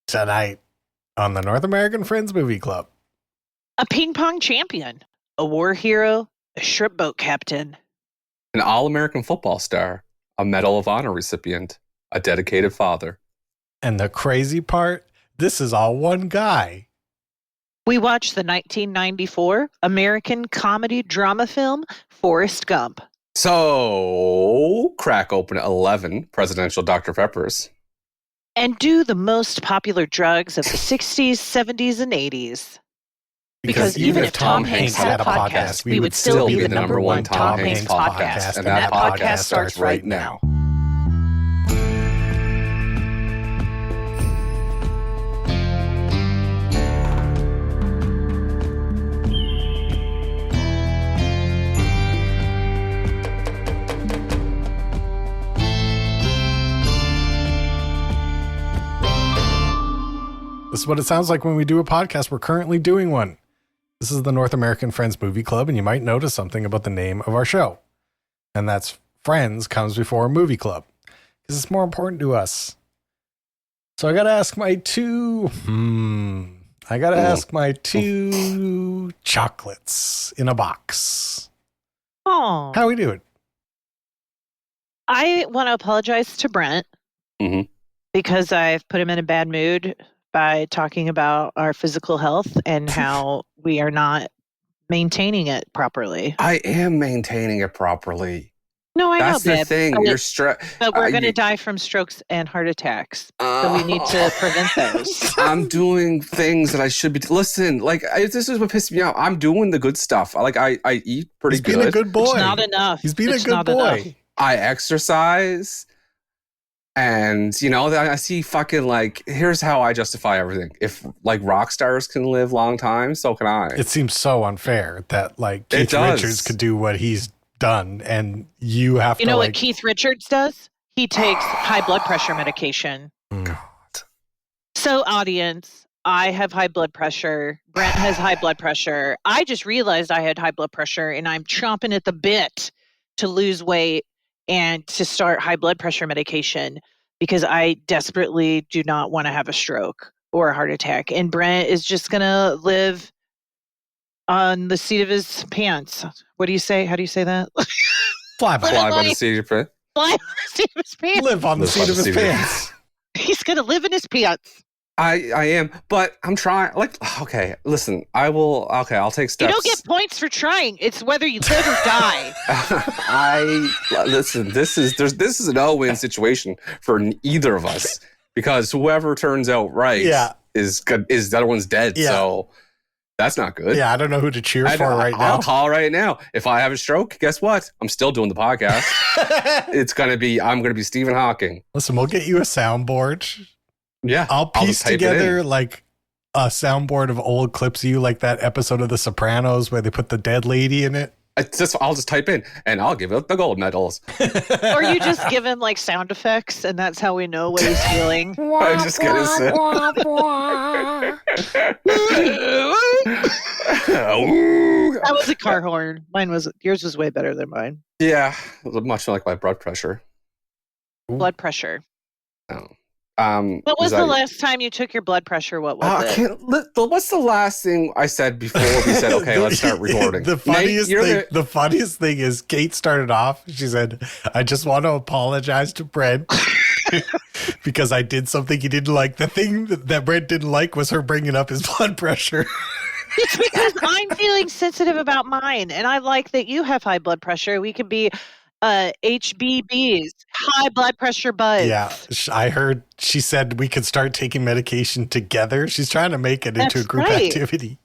Tonight on the North American Friends Movie Club. A ping pong champion, a war hero, a shrimp boat captain, an all-American football star, a Medal of Honor recipient, a dedicated father. And the crazy part, this is all one guy. We watched the 1994 American comedy drama film, Forrest Gump. So, crack open 11 presidential Dr. Peppers. And do the most popular drugs of the 60s, 70s, and 80s. Because even if Tom Hanks had a podcast, we would still be the number one Tom Hanks podcast. And that podcast starts right now. This is what it sounds like when we do a podcast. We're currently doing one. This is the North American Friends Movie Club, and you might notice something about the name of our show. And that's Friends comes before Movie Club, because it's more important to us. So I got to ask my two chocolates in a box. Oh. How we doing? I want to apologize to Brent because I've put him in a bad mood by talking about our physical health and how we are not maintaining it properly. I am maintaining it properly. No, I That's know, the babe. thing. You're stressed. But we're going to die from strokes and heart attacks. So we need to prevent those. I'm doing things that I should be. Listen, this is what pisses me off. I'm doing the good stuff. I eat pretty good. He's being a good boy. It's not enough. He's being a good boy. Enough. I exercise. And, I see fucking here's how I justify everything. If rock stars can live long time, so can I. It seems so unfair that Keith Richards could do what he's done and you have to. You know what Keith Richards does? He takes high blood pressure medication. God. So audience, I have high blood pressure. Brent has high blood pressure. I just realized I had high blood pressure and I'm chomping at the bit to lose weight and to start high blood pressure medication because I desperately do not want to have a stroke or a heart attack. And Brent is just going to live on the seat of his pants. What do you say? How do you say that? Fly by the seat of your pants. Fly on the seat of his pants. Live on the seat of his pants. He's going to live in his pants. I am, but I'm trying. Okay, listen, I'll take steps. You don't get points for trying. It's whether you live or die. Listen, this is an all-win situation for either of us because whoever turns out right is good. Is the other one's dead? Yeah. So that's not good. Yeah, I don't know who to cheer for right now. I'll call right now. If I have a stroke, guess what? I'm still doing the podcast. I'm gonna be Stephen Hawking. Listen, we'll get you a soundboard. Yeah, I'll piece together a soundboard of old clips of you, like that episode of The Sopranos where they put the dead lady in it. I'll just type in and I'll give it the gold medals. Or you just give him sound effects and that's how we know what he's feeling. I just get his That was a car horn. Yours was way better than mine. Yeah, it was much like my blood pressure. Blood pressure. Oh. What was the last time you took your blood pressure? What was it? What's the last thing I said before we said, okay, let's start recording? The funniest thing is Kate started off. She said, I just want to apologize to Brent because I did something he didn't like. The thing that Brent didn't like was her bringing up his blood pressure. It's because I'm feeling sensitive about mine. And I like that you have high blood pressure. We could be HBBs, high blood pressure buds. Yeah, I heard she said we could start taking medication together. She's trying to make it into a group activity.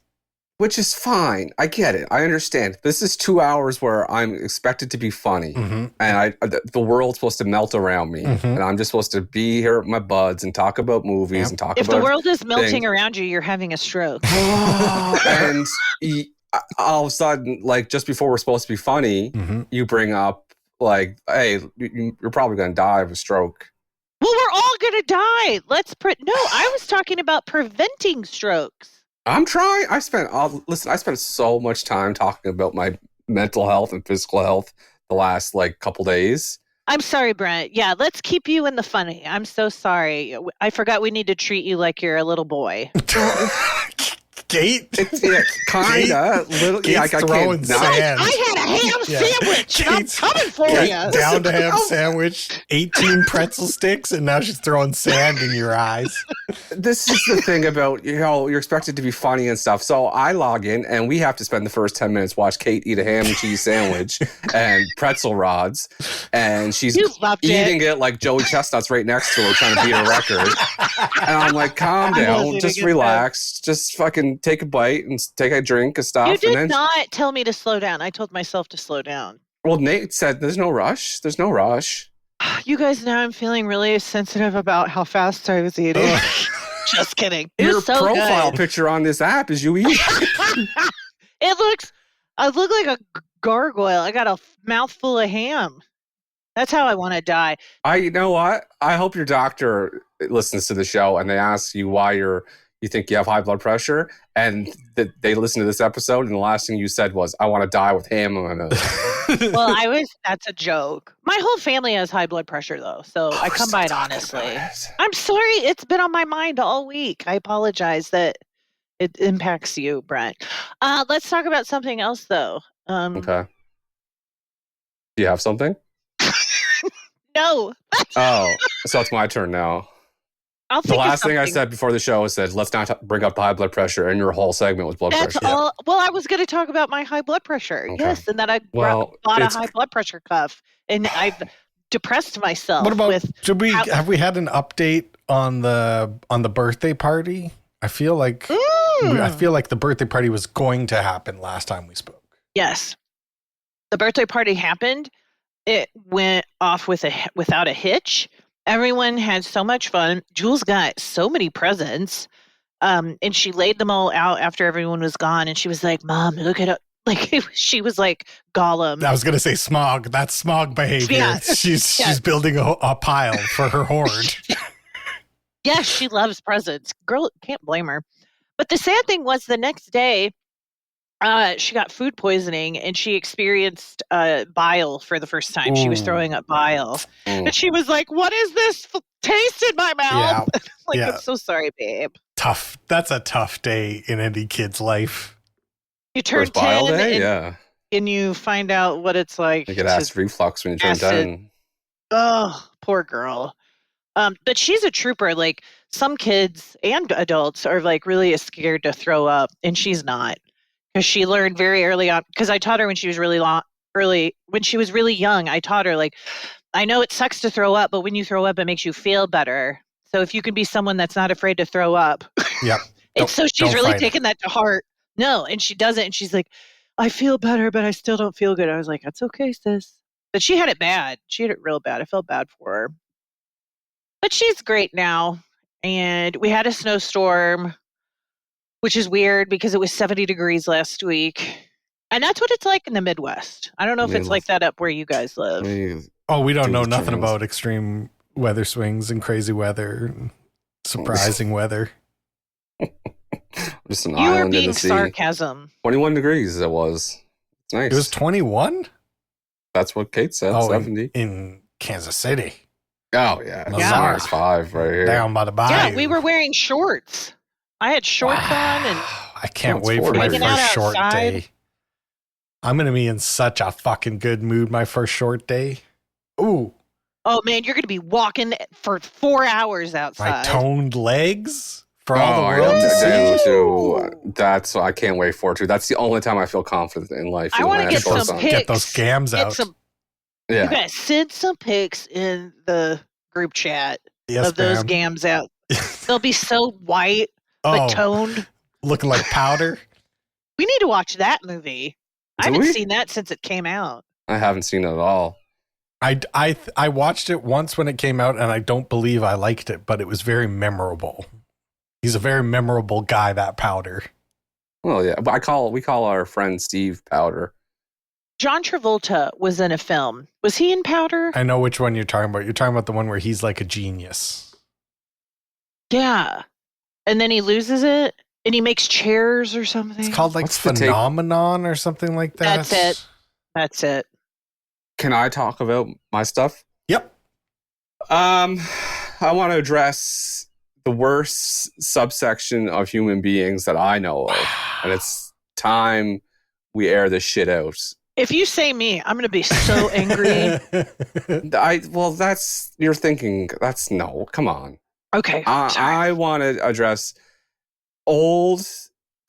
Which is fine. I get it. I understand. This is 2 hours where I'm expected to be funny. And the world's supposed to melt around me. And I'm just supposed to be here with my buds and talk about movies and talk about If the world is melting around you, you're having a stroke. And all of a sudden, just before we're supposed to be funny, you bring up hey, you're probably going to die of a stroke. Well, we're all going to die. No, I was talking about preventing strokes. I'm trying. I spent so much time talking about my mental health and physical health the last couple days I'm sorry, Brent. Yeah, let's keep you in the funny. I'm so sorry. I forgot we need to treat you like you're a little boy. Kate? Kinda. Little, Kate's throwing can't. sand. I had a ham sandwich, and I'm coming for you. Down to ham sandwich, 18 pretzel sticks, and now she's throwing sand in your eyes. This is the thing about, you're expected to be funny and stuff. So I log in, and we have to spend the first 10 minutes watch Kate eat a ham and cheese sandwich and pretzel rods, and she's eating it like Joey Chestnut's right next to her, trying to beat a record. And I'm like, calm down, just relax, just fucking take a bite and take a drink of stuff. You did not tell me to slow down. I told myself to slow down. Well, Nate said there's no rush. There's no rush. You guys, now I'm feeling really sensitive about how fast I was eating. Just kidding. Your profile picture on this app is you eating. I look like a gargoyle. I got a mouthful of ham. That's how I want to die. You know what? I hope your doctor listens to the show and they ask you why you think you have high blood pressure, and they listen to this episode, and the last thing you said was, I want to die with ham on my nose. Well, that's a joke. My whole family has high blood pressure, though, so I come by it honestly. I'm sorry. It's been on my mind all week. I apologize that it impacts you, Brent. Let's talk about something else, though. Okay. Do you have something? No. Oh, so it's my turn now. The last thing I said before the show was let's not bring up the high blood pressure, and your whole segment was blood pressure. All. Well, I was going to talk about my high blood pressure. Okay. Yes, and that I bought a high blood pressure cuff, and I've depressed myself. What about? Have we had an update on the birthday party? I feel like the birthday party was going to happen last time we spoke. Yes, the birthday party happened. It went off without a hitch. Everyone had so much fun. Jules got so many presents, and she laid them all out after everyone was gone. And she was like, "Mom, look at it!" Like she was like Gollum. I was gonna say smog. That's smog behavior. Yeah. She's building a pile for her hoard. Yes, she loves presents. Girl, can't blame her. But the sad thing was, the next day, she got food poisoning, and she experienced bile for the first time. Ooh. She was throwing up bile. And she was like, what is this taste in my mouth? Yeah. I'm so sorry, babe. Tough. That's a tough day in any kid's life. You turn 10 and you find out what it's like. You get acid reflux when you turn 10. Oh, poor girl. But she's a trooper. Like, some kids and adults are like really scared to throw up, and she's not. Because she learned very early on, because I taught her when she was really young, I taught her, like, I know it sucks to throw up, but when you throw up, it makes you feel better. So if you can be someone that's not afraid to throw up. Yep. And so she's really taken that to heart. No, and she doesn't. And she's like, I feel better, but I still don't feel good. I was like, that's okay, sis. But she had it bad. She had it real bad. I felt bad for her. But she's great now. And we had a snowstorm, which is weird because it was 70 degrees last week. And that's what it's like in the Midwest. I don't know if it's like that up where you guys live. Oh, we don't know nothing about extreme weather swings and crazy weather and surprising weather. Just an you island are being in the sea. Sarcasm. 21 degrees it was. It's nice. It was 21? That's what Kate said, 70. In Kansas City. Oh, yeah. It's 5 right here. Down by the bayou. Yeah, we were wearing shorts. I had shorts on, and I can't wait for my first short day. I'm going to be in such a fucking good mood my first short day. Ooh. Oh, man, you're going to be walking for 4 hours outside. My toned legs for all the world to see. I can't wait for it, too. That's the only time I feel confident in life. I want to get some pics. Get those gams out. You guys send some pics in the group chat of those gams out. They'll be so white. But toned. Looking like powder. We need to watch that movie. I haven't seen that since it came out. I haven't seen it at all. I watched it once when it came out, and I don't believe I liked it, but it was very memorable. He's a very memorable guy, that Powder. Well, yeah, but we call our friend Steve Powder. John Travolta was in a film. Was he in Powder? I know which one you're talking about. You're talking about the one where he's like a genius. Yeah. And then he loses it, and he makes chairs or something. It's called like Phenomenon or something like that. That's it. Can I talk about my stuff? I want to address the worst subsection of human beings that I know of, and it's time we air this shit out. If you say me, I'm going to be so angry. Well, that's you're thinking. That's no. Come on. Okay. I want to address old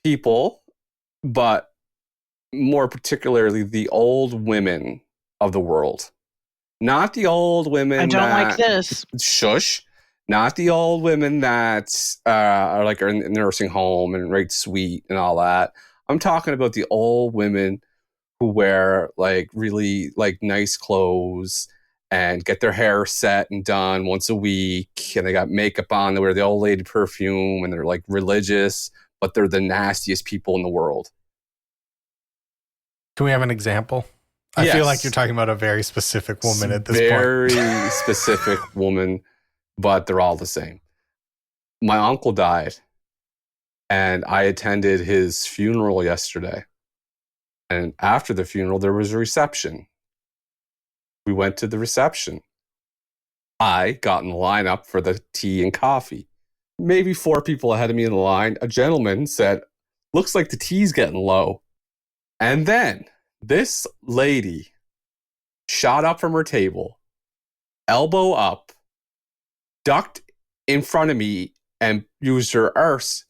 people, but more particularly the old women of the world. Not the old women. I don't like this. Shush. Not the old women that are in the nursing home and right sweet and all that. I'm talking about the old women who wear like really like nice clothes and get their hair set and done once a week, and they got makeup on. They wear the old lady perfume, and they're like religious, but they're the nastiest people in the world. Can we have an example? I feel like you're talking about a very specific woman at this point. Very specific woman, but they're all the same. My uncle died, and I attended his funeral yesterday. And after the funeral, there was a reception. We went to the reception. I got in the line up for the tea and coffee. Maybe 4 people ahead of me in the line. A gentleman said, "Looks like the tea's getting low." And then this lady shot up from her table, elbow up, ducked in front of me, and used her arse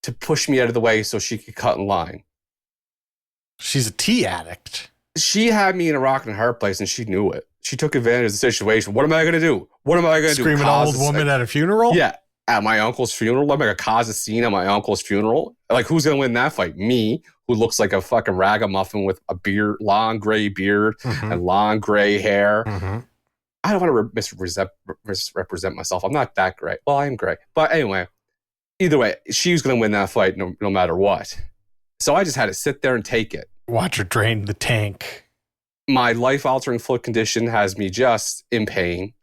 to push me out of the way so she could cut in line. She's a tea addict. She had me in a rock and a hard place, and she knew it. She took advantage of the situation. What am I going to do? What am I going to do? Screaming old woman at a funeral? Yeah, at my uncle's funeral. I'm going to cause a scene at my uncle's funeral. Like, who's going to win that fight? Me, who looks like a fucking ragamuffin with a beard, long gray beard and long gray hair. I don't want to misrepresent myself. I'm not that gray. Well, I am gray. But anyway, either way, she was going to win that fight no matter what. So I just had to sit there and take it. Watch her drain the tank. My life-altering foot condition has me just in pain.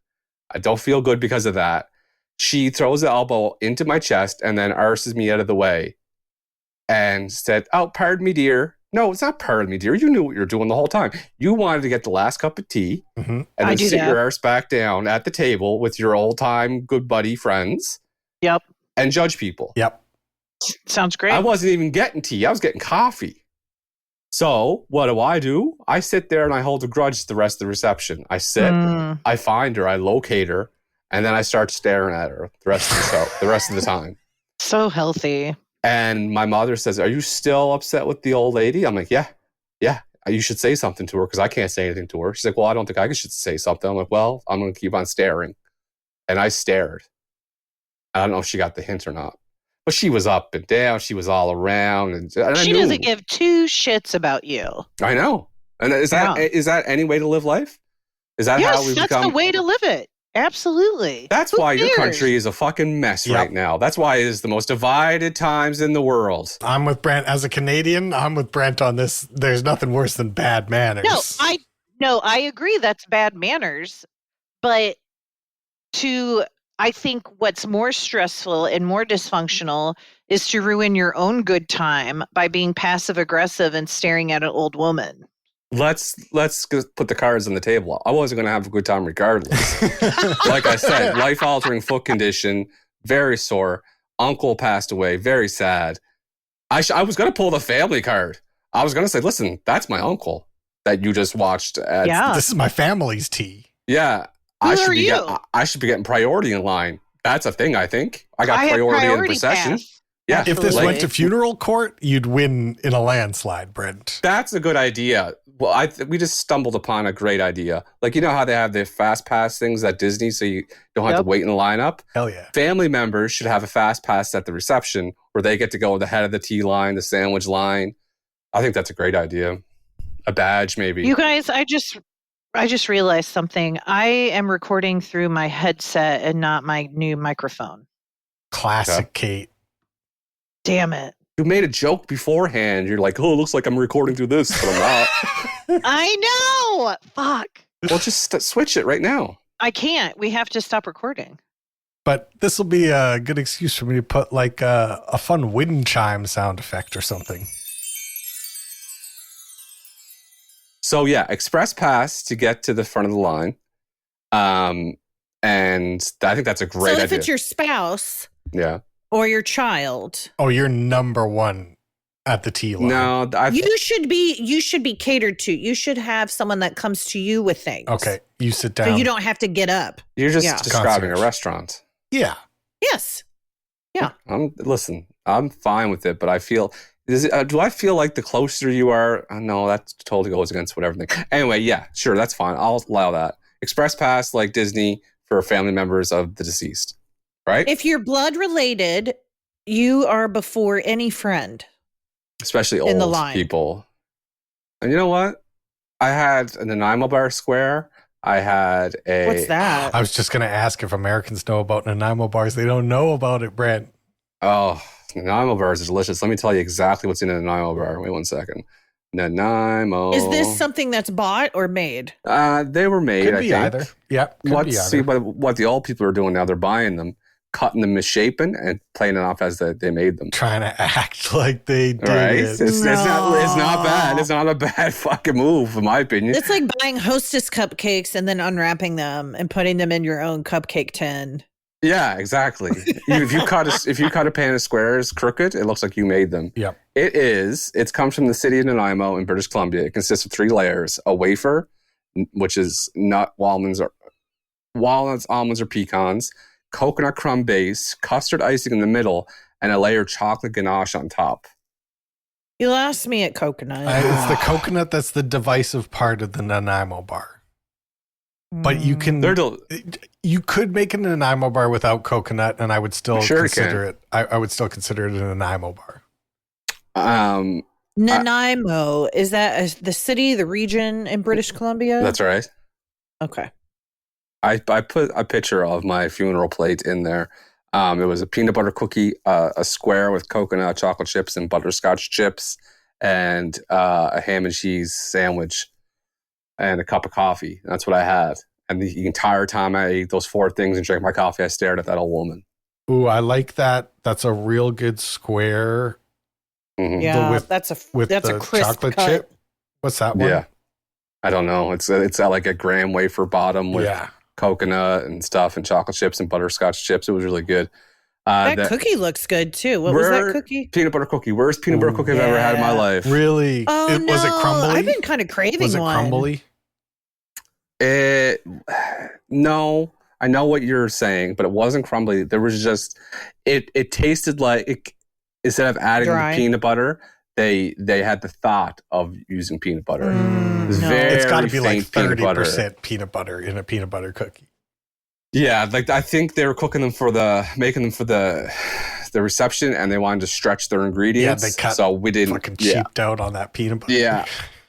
I don't feel good because of that. She throws the elbow into my chest and then arses me out of the way and said, "Oh, pardon me, dear." No, it's not pardon me, dear. You knew what you were doing the whole time. You wanted to get the last cup of tea and then sit your arse back down at the table with your old-time good buddy friends. Yep. And judge people. Yep. Sounds great. I wasn't even getting tea. I was getting coffee. So what do? I sit there and I hold a grudge the rest of the reception. I sit, I find her, I locate her, and then I start staring at her the rest of the time. So healthy. And my mother says, "Are you still upset with the old lady?" I'm like, yeah. You should say something to her because I can't say anything to her. She's like, "Well, I don't think I should say something." I'm like, "Well, I'm going to keep on staring." And I stared. I don't know if she got the hint or not. But she was up and down. She was all around. And she doesn't give 2 shits about you. I know. And is that any way to live life? Is that how we become? Yes, that's the way to live it. Absolutely. That's why your country is a fucking mess right now. That's why it is the most divided times in the world. I'm with Brent. As a Canadian, I'm with Brent on this. There's nothing worse than bad manners. No, I agree that's bad manners. But I think what's more stressful and more dysfunctional is to ruin your own good time by being passive aggressive and staring at an old woman. Let's put the cards on the table. I wasn't going to have a good time regardless. Like I said, life-altering foot condition, very sore. Uncle passed away, very sad. I was going to pull the family card. I was going to say, "Listen, that's my uncle that you just watched." This is my family's tea. Yeah. I should be getting priority in line. That's a thing, I think. I got priority in the procession. Pass. Yeah. If this went to funeral court, you'd win in a landslide, Brent. That's a good idea. Well, we just stumbled upon a great idea. Like, you know how they have the fast pass things at Disney so you don't have to wait in the lineup? Hell yeah. Family members should have a fast pass at the reception where they get to go the head of the tea line, the sandwich line. I think that's a great idea. A badge, maybe. You guys, I just realized something. I am recording through my headset and not my new microphone. Classic Kate. Damn it. You made a joke beforehand. You're like, "Oh, it looks like I'm recording through this," but I'm not. I know. Fuck. Well, just switch it right now. I can't. We have to stop recording. But this will be a good excuse for me to put like a fun wind chime sound effect or something. So yeah, express pass to get to the front of the line. And I think that's a great idea. So if it's your spouse yeah. or your child. Oh, you're number one at the T line. No, you should be catered to. You should have someone that comes to you with things. Okay, you sit down. So you don't have to get up. You're just describing Concierge. a restaurant. Yeah. Yes. Yeah. Listen, I'm fine with it, but I feel... do I feel like the closer you are... no, that totally goes against whatever thing. Anyway, yeah, sure, that's fine. I'll allow that. Express pass like Disney for family members of the deceased, right? If you're blood related, you are before any friend. Especially in the old line. people. And you know what? I had an Nanaimo Bar Square. I had a... What's that? I was just going to ask if Americans know about Nanaimo bars. They don't know about it, Brent. Oh, Nanaimo bars are delicious. Let me tell you exactly what's in a Nanaimo bar. Wait 1 second. Nanaimo. Is this something that's bought or made? They were made, Could I be think. either. Yeah, could be either. What the old people are doing now, they're buying them, cutting them misshapen, and playing it off as they made them. Trying to act like they did Right? it. It's not bad. It's not a bad fucking move, in my opinion. It's like buying Hostess cupcakes and then unwrapping them and putting them in your own cupcake tin. Yeah, exactly. if you cut a pan of squares crooked, it looks like you made them. Yep. It comes from the city of Nanaimo in British Columbia. It consists of 3 layers: a wafer, which is walnuts, almonds, or pecans, coconut crumb base, custard icing in the middle, and a layer of chocolate ganache on top. You lost me at coconut. It's the coconut that's the divisive part of the Nanaimo bar. But you can... You could make a Nanaimo bar without coconut, and I would still consider it. I would still consider it a Nanaimo bar. Nanaimo, is that the city, the region in British Columbia? That's right. Okay. I put a picture of my funeral plate in there. It was a peanut butter cookie, a square with coconut chocolate chips and butterscotch chips, and a ham and cheese sandwich, and a cup of coffee. That's what I had. And the entire time I ate those 4 things and drank my coffee, I stared at that old woman. Ooh, I like that. That's a real good square. Mm-hmm. Yeah, that's a crisp chocolate cut. chip. What's that one? Yeah, I don't know. It's like a graham wafer bottom with coconut and stuff and chocolate chips and butterscotch chips. It was really good. That cookie looks good too. What was that cookie? Peanut butter cookie. Worst peanut butter cookie I've ever had in my life. Really? Oh, no. Was it crumbly? I've been kind of craving one. Was it crumbly? No, I know what you're saying, but it wasn't crumbly. There was just it tasted like instead of adding the peanut butter, they had the thought of using peanut butter. It's got to be like 30% peanut butter in a peanut butter cookie. Yeah, like I think they were making them for the reception, and they wanted to stretch their ingredients. Yeah, they cut. So we didn't fucking cheaped out on that peanut butter. Yeah.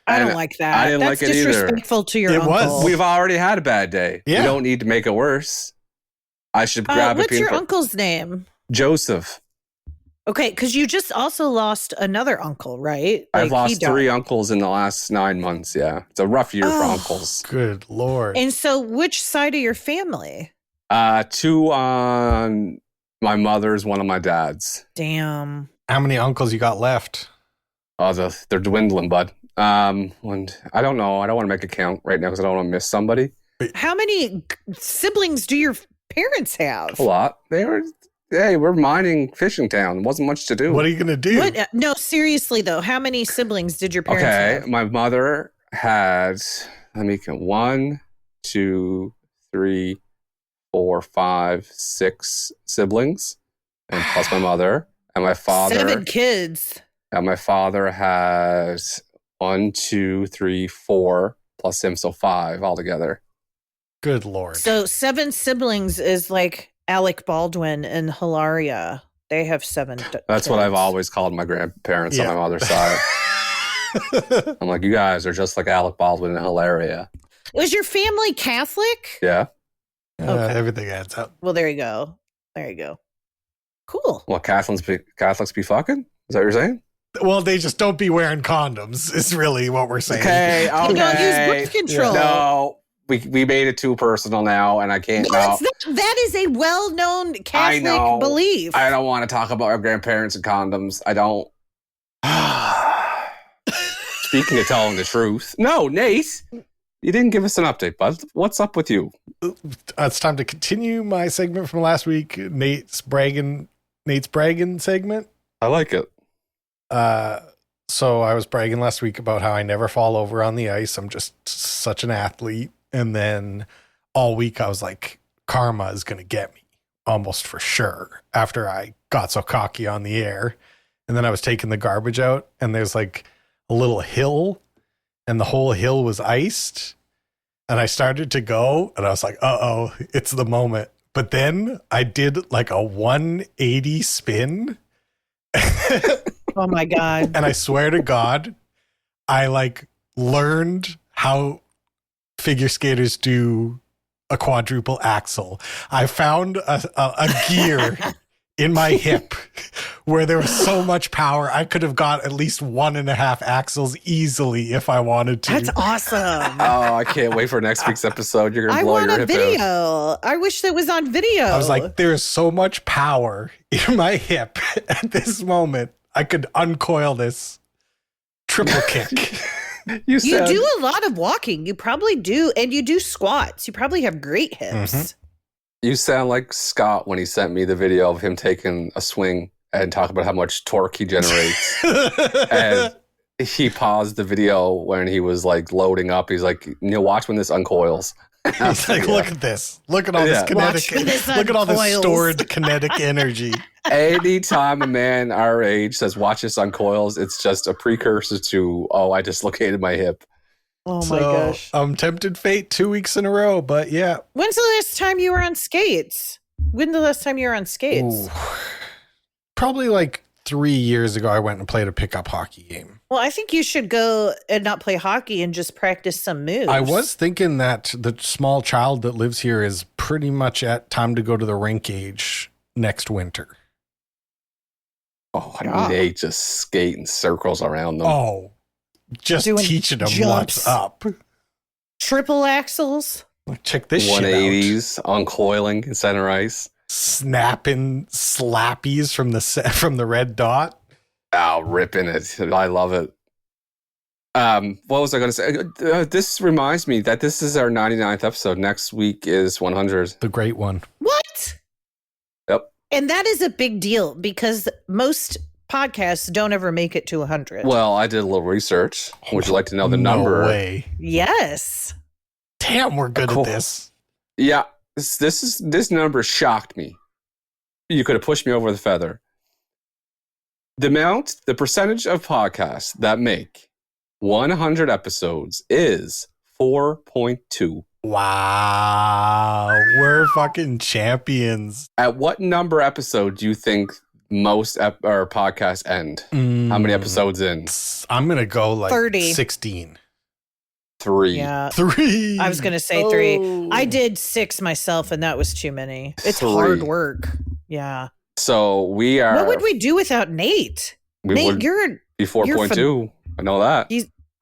I don't like that. I didn't That's like it either. Disrespectful to your uncle. We've already had a bad day. Yeah. We don't need to make it worse. I should grab a what's peanut your butter. uncle's name? Joseph. Okay, because you just also lost another uncle, right? I've lost 3 uncles in the last 9 months. Yeah, it's a rough year for uncles. Good Lord. And so, which side of your family? 2 on my mother's, 1 on my dad's. Damn. How many uncles you got left? Oh, they're dwindling, bud. I don't know. I don't want to make a count right now because I don't want to miss somebody. How many siblings do your parents have? A lot. We're mining fishing town. Wasn't much to do. What are you gonna do? No, seriously though, how many siblings did your parents have? My mother had, let me count, 1, 2, 3, 4, 5, 6 siblings, and plus my mother and my father. 7 kids. And my father has 1, 2, 3, 4 plus him, so 5 altogether. Good Lord. So 7 siblings is like Alec Baldwin and Hilaria. They have 7. That's what I've always called my grandparents on my mother's side. I'm like, you guys are just like Alec Baldwin and Hilaria. Was your family Catholic? Yeah. Okay. Everything adds up. Well, there you go. Cool. Well, Catholics be fucking? Is that what you're saying? Well, they just don't be wearing condoms, is really what we're saying. Okay. You don't use birth control. No. We made it too personal now, and I can't now. That is a well-known Catholic belief. I don't want to talk about our grandparents and condoms. I don't. Speaking of telling the truth. No, Nate. You didn't give us an update, bud. What's up with you? It's time to continue my segment from last week. Nate's bragging segment. I like it. So I was bragging last week about how I never fall over on the ice. I'm just such an athlete. And then all week I was like, karma is going to get me almost for sure after I got so cocky on the air. And then I was taking the garbage out and there's like a little hill and the whole hill was iced. And I started to go and I was like, uh-oh, it's the moment. But then I did like a 180 spin. Oh my God. And I swear to God, I like learned how figure skaters do a quadruple axel. I found a gear in my hip where there was so much power. I could have got at least 1.5 axles easily if I wanted to. That's awesome. Oh, I can't wait for next week's episode. You're going to blow your hip out. I want a video. I wish that was on video. I was like, there's so much power in my hip at this moment. I could uncoil this triple kick. You do a lot of walking. You probably do. And you do squats. You probably have great hips. Mm-hmm. You sound like Scott when he sent me the video of him taking a swing and talking about how much torque he generates. And he paused the video when he was like loading up. He's like, watch when this uncoils. He's like, look at this. Look at all this kinetic. Look at all this stored kinetic energy. Anytime a man our age says, watch this uncoils, it's just a precursor to, I dislocated my hip. Oh my gosh. I'm tempted fate 2 weeks in a row, but yeah. When's the last time you were on skates? Ooh. Probably like 3 years ago, I went and played a pickup hockey game. Well, I think you should go and not play hockey and just practice some moves. I was thinking that the small child that lives here is pretty much at time to go to the rink age next winter. Oh, Nate just skating circles around them. Oh, just doing teaching them jumps. what's up. Triple axles. Check this shit out. 180s, uncoiling in center ice. Snapping slappies from the red dot. Oh, ripping it. I love it. What was I going to say? This reminds me that this is our 99th episode. Next week is 100. The great one. What? Yep. And that is a big deal because most podcasts don't ever make it to 100. Well, I did a little research. Would you like to know the number? No way. Yes. Damn, we're good at this. Yeah. This number shocked me. You could have pushed me over the feather. The percentage of podcasts that make 100 episodes is 4.2. Wow. We're fucking champions. At what number episode do you think most our podcasts end? How many episodes in? I'm going to go like 30. 16. 3. Yeah. 3. I was going to say 3. I did 6 myself, and that was too many. It's 3. hard work. Yeah. So we are. What would we do without Nate? Nate, you're be 4.2. I know that.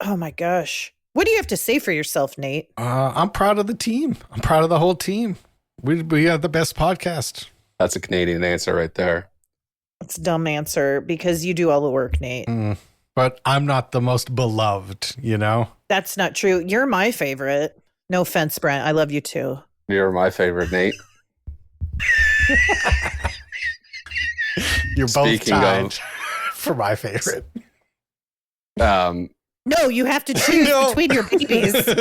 Oh my gosh. What do you have to say for yourself, Nate? I'm proud of the team. I'm proud of the whole team. We have the best podcast. That's a Canadian answer right there. That's a dumb answer because you do all the work, Nate. But I'm not the most beloved, you know? That's not true. You're my favorite. No offense, Brent. I love you too. You're my favorite, Nate. You're both tied for my favorite. No, you have to choose between your babies. Choose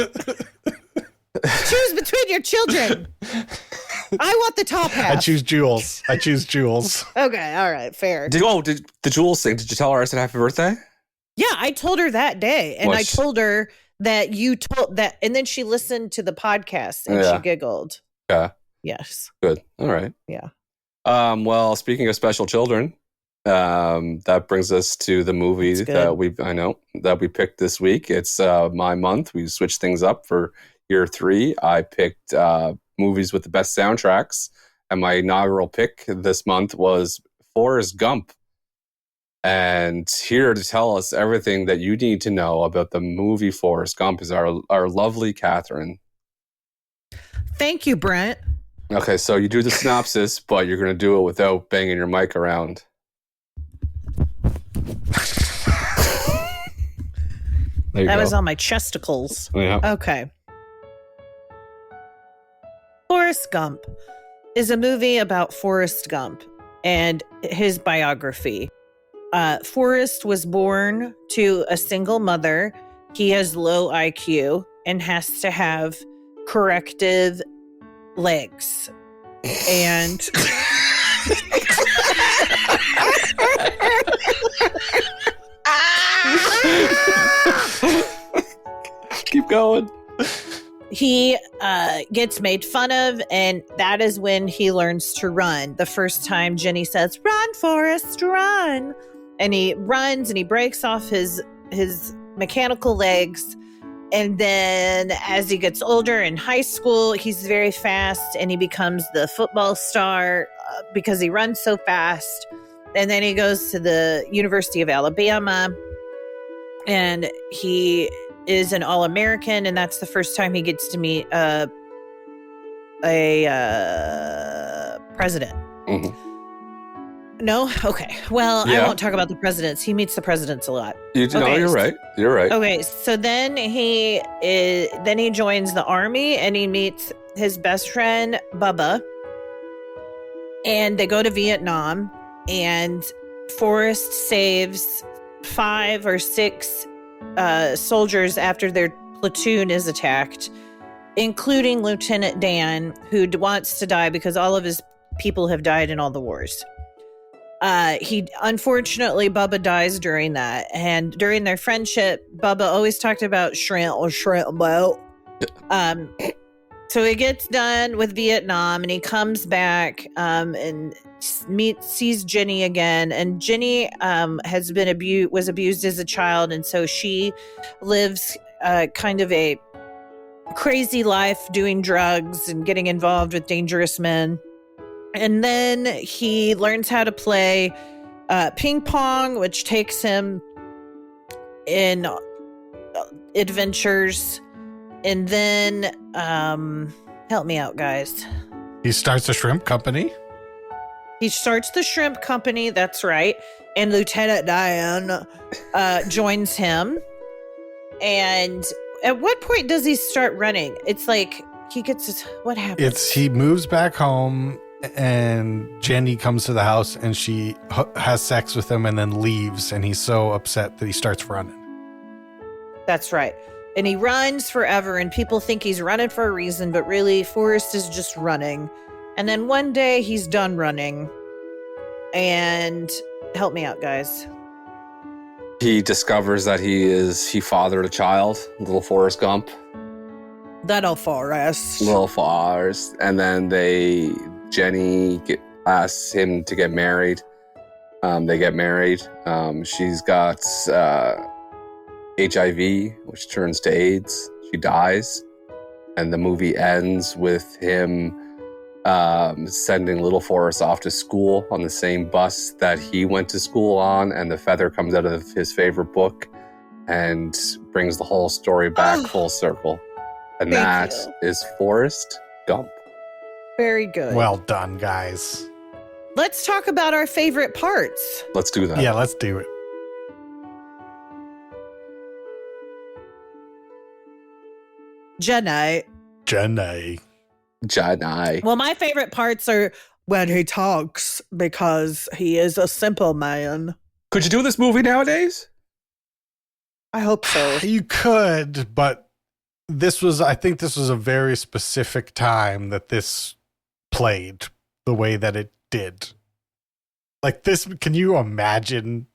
between your children. I want the top half. I choose Jules. Okay, all right, fair. Did the Jules thing? Did you tell her I said happy birthday? Yeah, I told her that day, and I told her that you told that, and then she listened to the podcast and she giggled. Yeah. Yes. Good. All right. Yeah. Well, speaking of special children, that brings us to the movie that we picked this week. It's my month. We switched things up for year 3. I picked movies with the best soundtracks, and my inaugural pick this month was Forrest Gump. And here to tell us everything that you need to know about the movie Forrest Gump is our lovely Catherine. Thank you, Brent. Okay, so you do the synopsis, but you're going to do it without banging your mic around. That was on my chesticles. Yeah. Okay. Forrest Gump is a movie about Forrest Gump and his biography. Forrest was born to a single mother. He has low IQ and has to have corrective legs. And keep going. He gets made fun of, and that is when he learns to run. The first time Jenny says, "Run, Forrest, run." And he runs and he breaks off his mechanical legs. And then as he gets older in high school, he's very fast and he becomes the football star because he runs so fast. And then he goes to the University of Alabama and he is an All-American. And that's the first time he gets to meet a president. Mm-hmm. No? Okay. Well, Yeah. I won't talk about the presidents. He meets the presidents a lot. No, you're right. You're right. Okay, so then he joins the army and he meets his best friend Bubba, and they go to Vietnam. And Forrest saves 5 or 6 soldiers after their platoon is attacked, including Lieutenant Dan, who wants to die because all of his people have died in all the wars. Unfortunately, Bubba dies during that. And during their friendship, Bubba always talked about shrimp boat. So he gets done with Vietnam and he comes back and sees Jenny again. And Jenny was abused as a child. And so she lives kind of a crazy life doing drugs and getting involved with dangerous men. And then he learns how to play ping pong, which takes him in adventures. And then, help me out, guys. He starts a shrimp company. He starts the shrimp company, that's right. And Lieutenant Dan joins him. And at what point does he start running? It's like what happens? He moves back home. And Jenny comes to the house and she has sex with him and then leaves. And he's so upset that he starts running. That's right. And he runs forever and people think he's running for a reason, but really Forrest is just running. And then one day he's done running. And help me out, guys. He discovers that he fathered a child, little Forrest Gump. Little Forrest. Little Forrest. And then Jenny asks him to get married. They get married. She's got HIV, which turns to AIDS. She dies. And the movie ends with him sending little Forrest off to school on the same bus that he went to school on. And the feather comes out of his favorite book and brings the whole story back full circle. And that is Forrest Gump. Very good. Well done, guys. Let's talk about our favorite parts. Let's do that. Yeah, let's do it. Jenny. Well, my favorite parts are when he talks because he is a simple man. Could you do this movie nowadays? I hope so. You could, but I think this was a very specific time that this played the way that it did. Like this, can you imagine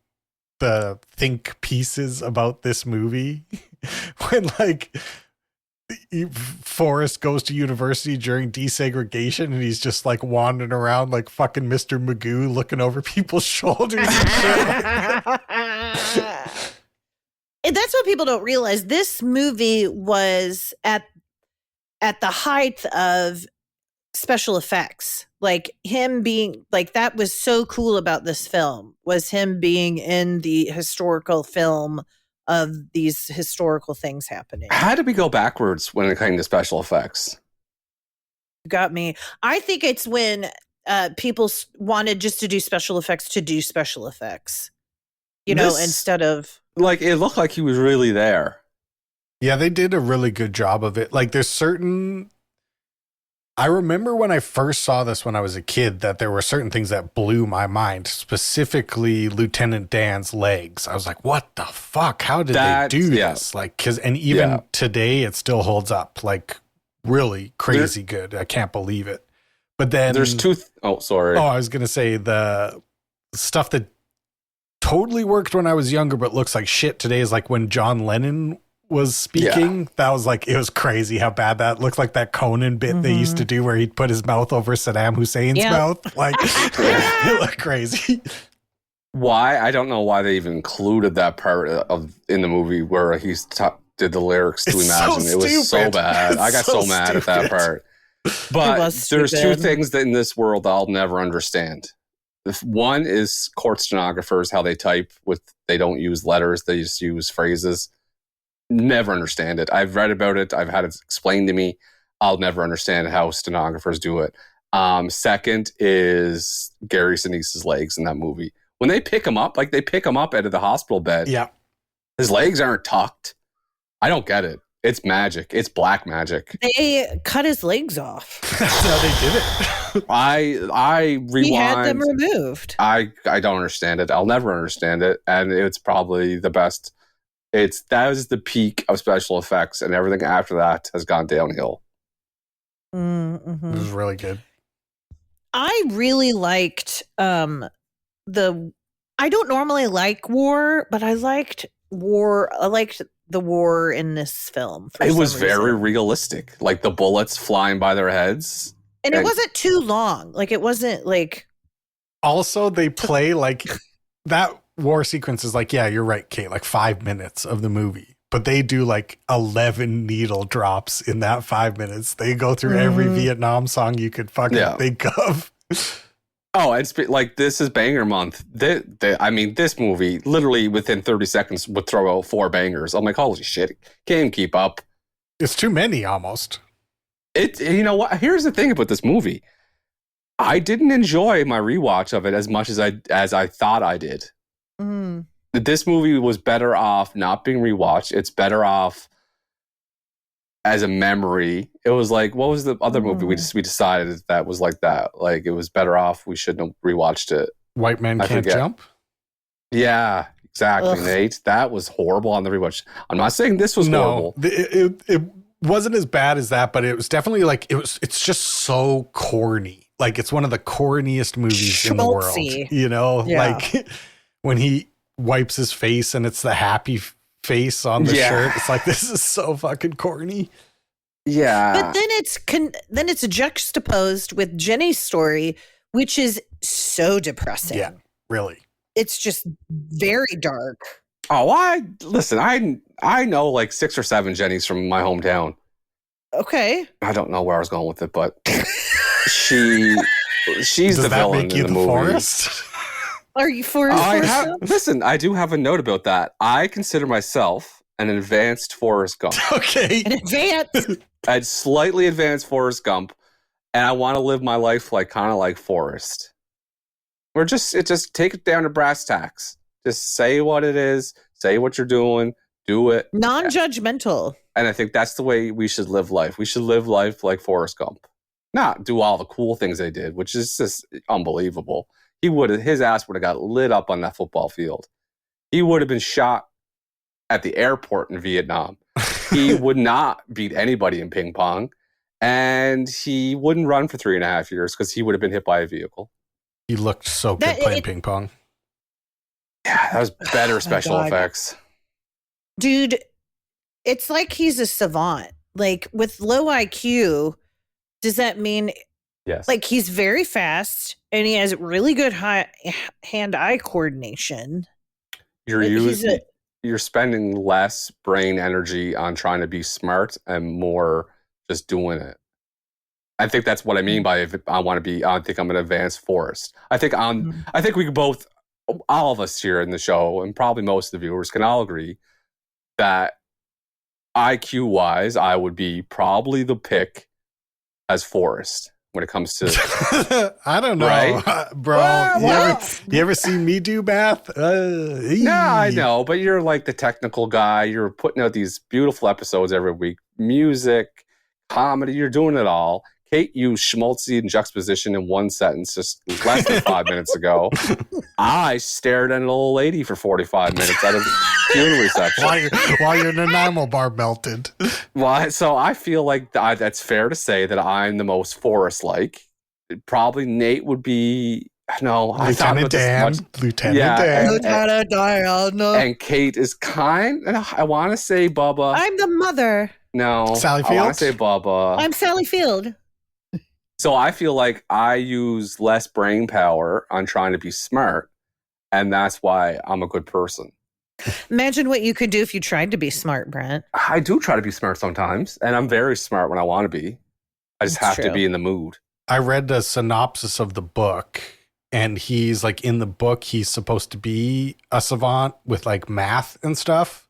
the think pieces about this movie when like Forrest goes to university during desegregation and he's just like wandering around like fucking Mr. Magoo looking over people's shoulders and shit. And that's what people don't realize. This movie was at the height of special effects. Like him being like, that was so cool about this film, was him being in the historical film of these historical things happening. How did we go backwards when it came to special effects? You got me. I think it's when people wanted just to do special effects, you know, instead of like, it looked like he was really there. Yeah, they did a really good job of it. Like there's certain I remember when I first saw this when I was a kid that there were certain things that blew my mind, specifically Lieutenant Dan's legs. I was like, what the fuck? How did they do this? Like, and even today it still holds up, like really crazy good. I can't believe it. But then there's two. Sorry. Oh, I was going to say the stuff that totally worked when I was younger, but looks like shit today is like when John Lennon was speaking. That was like, it was crazy how bad that looked, like that Conan bit they used to do where he'd put his mouth over Saddam Hussein's mouth. Like, it looked crazy. Why? I don't know why they even included that part in the movie where he did the lyrics to Imagine. So it was so bad. I got so mad at that part. But there's two things that in this world I'll never understand. One is court stenographers, how they type they don't use letters, they just use phrases. Never understand it. I've read about it. I've had it explained to me. I'll never understand how stenographers do it. Second is Gary Sinise's legs in that movie. When they pick him up, like they pick him up out of the hospital bed. Yeah. His legs aren't tucked. I don't get it. It's magic. It's black magic. They cut his legs off. That's how they did it. I rewind. He had them removed. I don't understand it. I'll never understand it. And it's probably the best. That was the peak of special effects, and everything after that has gone downhill. It was really good. I really liked I don't normally like war, but I liked war. I liked the war in this film. It was very realistic, like the bullets flying by their heads. And it wasn't too long. Like, it wasn't like... Also, they play like that war sequence is like, yeah, you're right, Kate, like 5 minutes of the movie. But they do like 11 needle drops in that 5 minutes. They go through every Vietnam song you could fucking think of. Oh, it's like, this is banger month. I mean, this movie literally within 30 seconds would throw out 4 bangers. I'm like, holy shit, can't even keep up. It's too many almost. You know what? Here's the thing about this movie. I didn't enjoy my rewatch of it as much as I thought I did. This movie was better off not being rewatched. It's better off as a memory. It was like, what was the other movie we decided that was like that? Like, it was better off. We shouldn't have rewatched it. White Man Can't Jump? Yeah, exactly, Nate. That was horrible on the rewatch. I'm not saying this was horrible. It wasn't as bad as that, but it was definitely like, it's just so corny. Like, it's one of the corniest movies in the world. You know, like when he wipes his face and it's the happy face on the shirt. It's like, this is so fucking corny. Yeah. But then it's juxtaposed with Jenny's story, which is so depressing. Yeah, really. It's just very dark. Oh, I know like 6 or 7 Jennies from my hometown. Okay. I don't know where I was going with it, but she's the villain in the movie. Forrest? Are you Forrest? Listen, I do have a note about that. I consider myself an advanced Forrest Gump. Okay. An advanced. I'd slightly advanced Forrest Gump, and I want to live my life kind of like Forrest. Just take it down to brass tacks. Just say what it is, say what you're doing, do it. Non-judgmental. And I think that's the way we should live life. We should live life like Forrest Gump. Not do all the cool things they did, which is just unbelievable. His ass would have got lit up on that football field. He would have been shot at the airport in Vietnam. He would not beat anybody in ping pong. And he wouldn't run for 3.5 years because he would have been hit by a vehicle. He looked so good playing ping pong. Yeah, that was better special effects. Dude, it's like he's a savant. Like, with low IQ, does that mean... Yes. Like, he's very fast, and he has really good hand-eye coordination. You're spending less brain energy on trying to be smart and more just doing it. I think that's what I mean by I think I'm an advanced Forrest. I think we can both, all of us here in the show, and probably most of the viewers can all agree that IQ-wise, I would be probably the pick as Forrest. When it comes to, I don't know, right? Bro. You ever see me do math? No, I know, but you're like the technical guy. You're putting out these beautiful episodes every week, music, comedy. You're doing it all. Kate used schmaltzy and juxtaposition in one sentence just less than 5 minutes ago. I stared at an old lady for 45 minutes at a funeral reception. While your Nanaimo bar melted. Well, so I feel like that's fair to say that I'm the most Forrest-like. Probably Nate would be... No, I thought about Dan. this much. Lieutenant Dan. Lieutenant Diana. And Kate is kind... And I want to say Bubba. I'm the mother. No. Sally I want Field? to say Bubba. I'm Sally Field. So I feel like I use less brain power on trying to be smart, and that's why I'm a good person. Imagine what you could do if you tried to be smart, Brent. I do try to be smart sometimes, and I'm very smart when I want to be. I just That's have to true. be in the mood. I read a synopsis of the book, and he's like, in the book, he's supposed to be a savant with like math and stuff.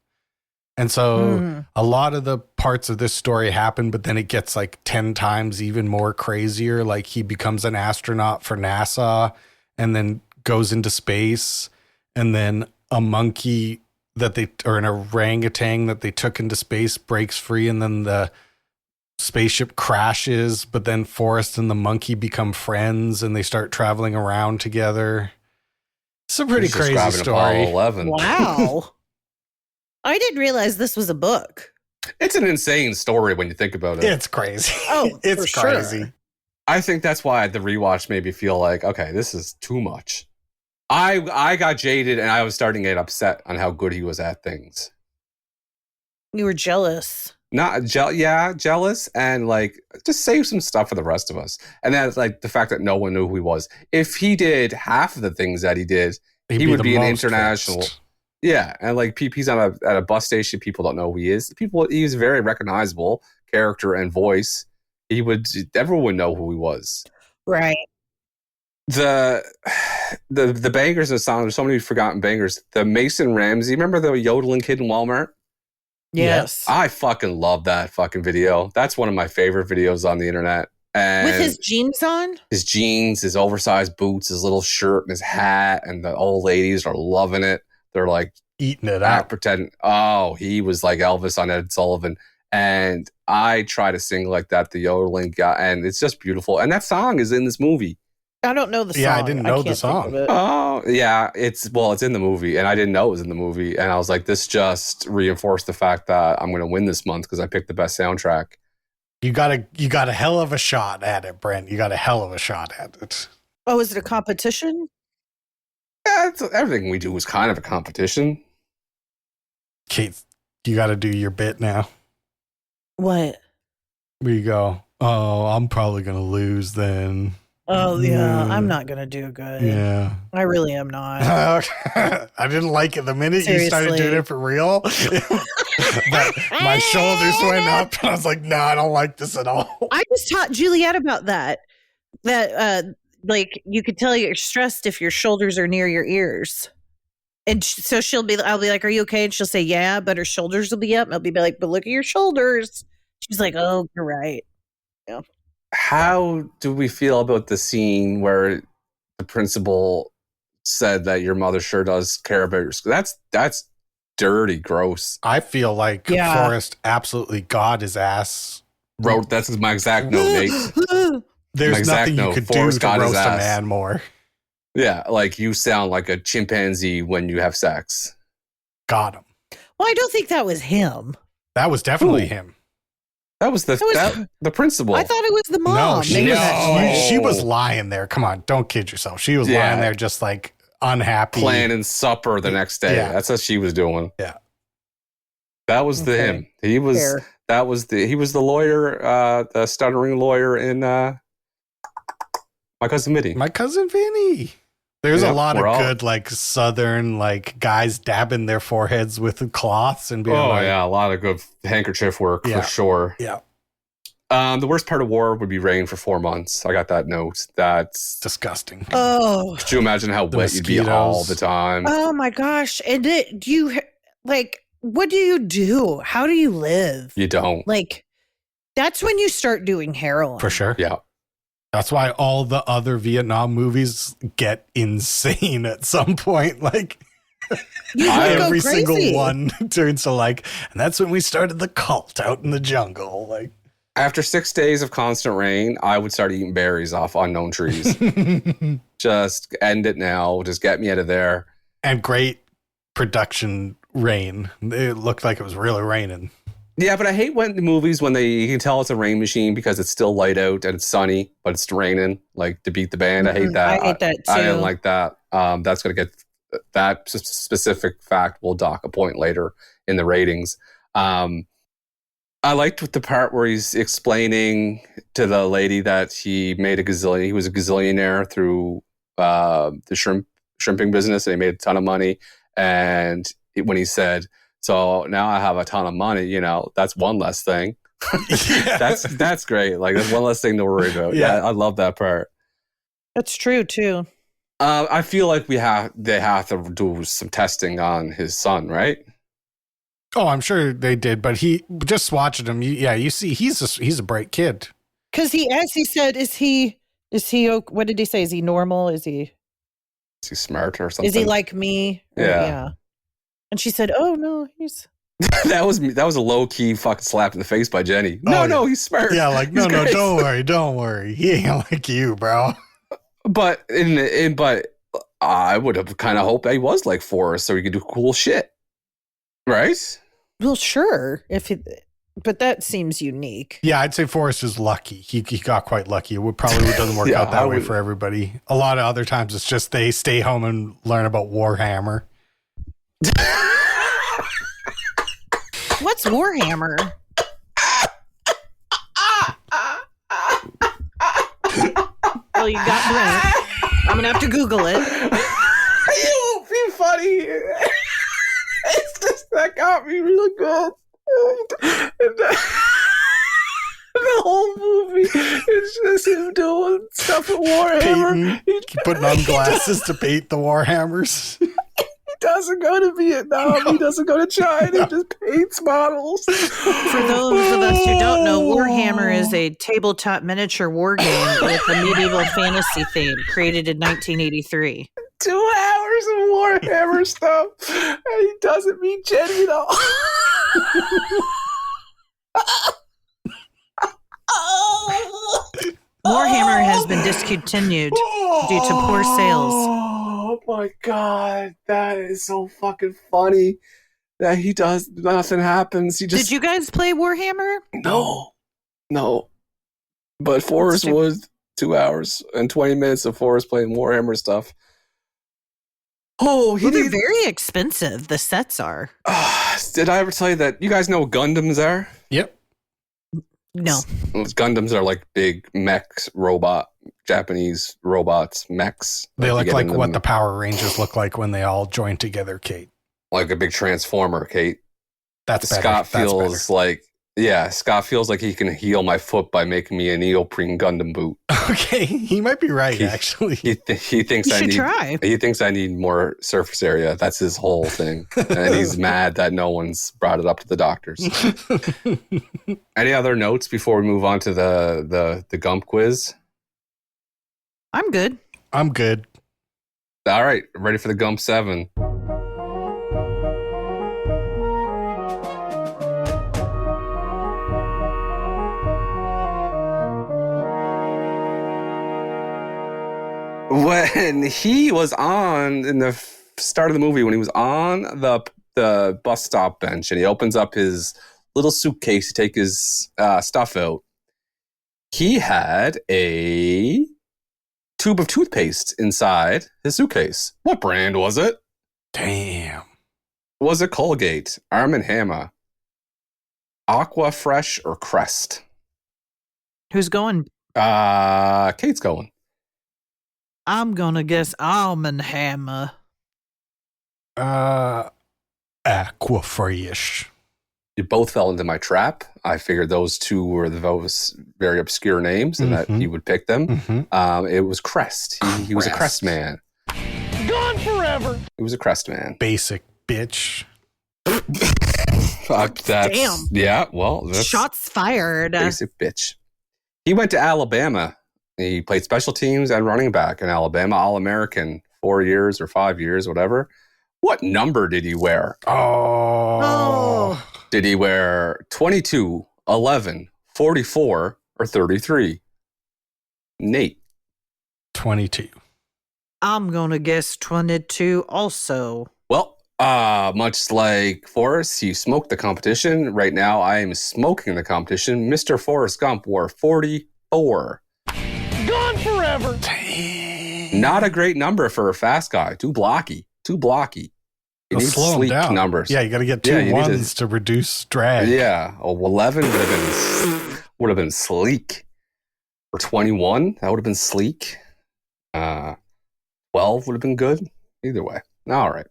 And so a lot of the parts of this story happen, but then it gets like 10 times even more crazier. Like he becomes an astronaut for NASA and then goes into space. And then a monkey or an orangutan that they took into space breaks free. And then the spaceship crashes, but then Forrest and the monkey become friends and they start traveling around together. It's a pretty He's crazy describing story. Apollo 11. Wow. I didn't realize this was a book. It's an insane story when you think about it. It's crazy. Oh, It's for crazy. sure. I think that's why the rewatch made me feel like, okay, this is too much. I got jaded and I was starting to get upset on how good he was at things. You were jealous. Not jealous and like just save some stuff for the rest of us. And that's like the fact that no one knew who he was. If he did half of the things that he did, he would be an international. Fixed. Yeah, and like he's at a bus station. People don't know who he is. He's a very recognizable character and voice. Everyone would know who he was. Right. The bangers in the song. There's so many forgotten bangers. The Mason Ramsey. Remember the yodeling kid in Walmart? Yes. I fucking love that fucking video. That's one of my favorite videos on the internet. And With his jeans on? his jeans, his oversized boots, his little shirt, and his hat, and the old ladies are loving it. They're like Eating it not up. pretending. Oh, he was like Elvis on Ed Sullivan. And I try to sing like that, the yodeling guy, and it's just beautiful. And that song is in this movie. I don't know the song. Yeah, I didn't know the can't think song. of it. Oh, yeah. It's in the movie, and I didn't know it was in the movie. And I was like, this just reinforced the fact that I'm going to win this month because I picked the best soundtrack. You got a hell of a shot at it, Brent. You got a hell of a shot at it. Oh, is it a competition? Yeah, everything we do is kind of a competition. Kate, you got to do your bit now. What? Where you go, oh, I'm probably going to lose then. Oh, yeah. Mm. I'm not going to do good. Yeah. I really am not. I didn't like it the minute you started Seriously. doing it for real. But my shoulders went up and I was like, no, I don't like this at all. I just taught Juliet about that. Like you could tell you're stressed if your shoulders are near your ears. And so I'll be like, are you okay? And she'll say, yeah, but her shoulders will be up. And I'll be like, but look at your shoulders. She's like, oh, you're right. How do we feel about the scene where the principal said that your mother sure does care about your school? That's dirty, gross. I feel like Yeah. Forrest absolutely got his ass. That's my exact note, Nate. There's exact nothing you note. could Forrest do to got his roast a ass. man more. Yeah, like you sound like a chimpanzee when you have sex. Got him. Well, I don't think that was him. That was definitely Ooh. him. That was the principal. I thought it was the mom. No, she Maybe was, that's- she was lying there. Come on, don't kid yourself. She was Yeah. lying there just like unhappy. planning supper the next day. Yeah. That's what she was doing. Yeah. That was Okay. him. He was Fair. he was the lawyer, the stuttering lawyer in My Cousin Mitty. My cousin Vinny. There's Yeah, a lot of we're all- good like southern like guys dabbing their foreheads with cloths and being Oh like, yeah, a lot of good handkerchief work Yeah. for sure. Yeah. The worst part of war would be rain for 4 months. I got that note. That's disgusting. Oh, could you imagine how The wet you'd be all mosquitoes. the time? oh my gosh. And do you like, what do you do? How do you live? You don't. Like, that's when you start doing heroin. For sure. Yeah. That's why all the other Vietnam movies get insane at some point. Like You go every crazy. single one turns to like, and that's when we started the cult out in the jungle. Like, After 6 days of constant rain, I would start eating berries off unknown trees. Just end it now. Just get me out of there. And great production rain. It looked like it was really raining. Yeah, but I hate when the movies, when you can tell it's a rain machine because it's still light out and it's sunny, but it's raining, like to beat the band. I hate that. I hate that too. I didn't like that. That's going to get that specific fact. We'll dock a point later in the ratings. I liked the part where he's explaining to the lady that he was a gazillionaire through the shrimping business, and he made a ton of money. And when he said, "So now I have a ton of money," that's one less thing. That's great. Like, that's one less thing to worry about. Yeah, I love that part. That's true too. I feel like they have to do some testing on his son, right? Oh, I'm sure they did, but he just watching him. You see, he's a bright kid. Because as he said, is he? What did he say? Is he normal? Is he smart or something? Is he like me? Yeah. And she said, "Oh no, he's." that was a low key fucking slap in the face by Jenny. No, he's smart. Yeah, like no, don't worry. He ain't like you, bro. But but I would have kind of hoped he was like Forrest, so he could do cool shit. Right? Well, sure. But that seems unique. Yeah, I'd say Forrest is lucky. He got quite lucky. It probably doesn't work out that way for everybody. A lot of other times it's just they stay home and learn about Warhammer. What's Warhammer? Well, you got Brent. I'm gonna have to Google it. It won't be funny. It's just that got me really good. The whole movie is just him doing stuff with Warhammer. Putting on glasses to paint the Warhammers. He doesn't go to Vietnam. No. He doesn't go to China. He just paints models. For those of us who don't know, Warhammer is a tabletop miniature war game with a medieval fantasy theme created in 1983. 2 hours of Warhammer stuff, and he doesn't meet Jenny at all. Warhammer has been discontinued due to poor sales. Oh my god, that is so fucking funny. That he does, nothing happens. Did you guys play Warhammer? No. But Forrest was 2 hours and 20 minutes of Forrest playing Warhammer stuff. Oh, they're very expensive. The sets are. Did I ever tell you that you guys know what Gundams are? Yep. No. Gundams are like big mechs, Japanese robots, mechs. They look like what the Power Rangers look like when they all join together, Kate. Like a big transformer, Kate. That's better. Scott feels like he can heal my foot by making me a neoprene Gundam boot. Okay, he might be right, actually. He thinks He thinks I need more surface area. That's his whole thing. And he's mad that no one's brought it up to the doctors. Any other notes before we move on to the Gump quiz? I'm good. I'm good. All right, ready for the Gump 7. When he was on in the start of the movie, when he was on the bus stop bench and he opens up his little suitcase to take his stuff out, he had a tube of toothpaste inside his suitcase. What brand was it? Damn. Was it Colgate, Arm & Hammer, Aqua Fresh, or Crest? Who's going? Kate's going. I'm gonna guess Almond Hammer. Aqua Fresh. You both fell into my trap. I figured those two were those very obscure names and that you would pick them. Mm-hmm. It was Crest. He was a Crest man. Gone forever. He was a Crest man. Basic bitch. Fuck that. Damn. Yeah, well. That's shots fired. Basic bitch. He went to Alabama. He played special teams and running back in Alabama. All-American 4 years or 5 years, whatever. What number did he wear? Oh. Did he wear 22, 11, 44 or 33? Nate. 22. I'm going to guess 22 also. Well, much like Forrest, he smoked the competition. Right now, I am smoking the competition. Mr. Forrest Gump wore 44. Gone forever. Dang. Not a great number for a fast guy. Too blocky. You Well, need slow 'em sleek down. numbers. Yeah, you got to get two Yeah, you need ones to reduce drag. Yeah, 11 would have been sleek. Or 21, that would have been sleek. 12 would have been good. Either way. All right.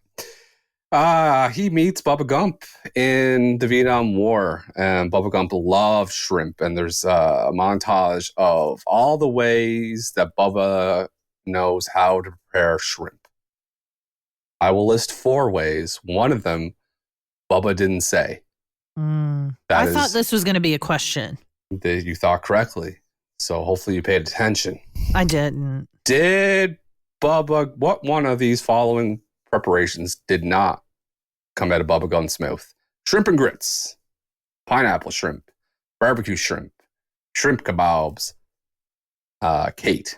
He meets Bubba Gump in the Vietnam War, and Bubba Gump loved shrimp. And there's a montage of all the ways that Bubba knows how to prepare shrimp. I will list 4 ways. One of them, Bubba didn't say. I thought this was going to be a question. You thought correctly. So hopefully you paid attention. I didn't. Did Bubba, what one of these following preparations did not come out of Bubba Gump's mouth? Shrimp and grits, pineapple shrimp, barbecue shrimp, shrimp kebabs. Kate.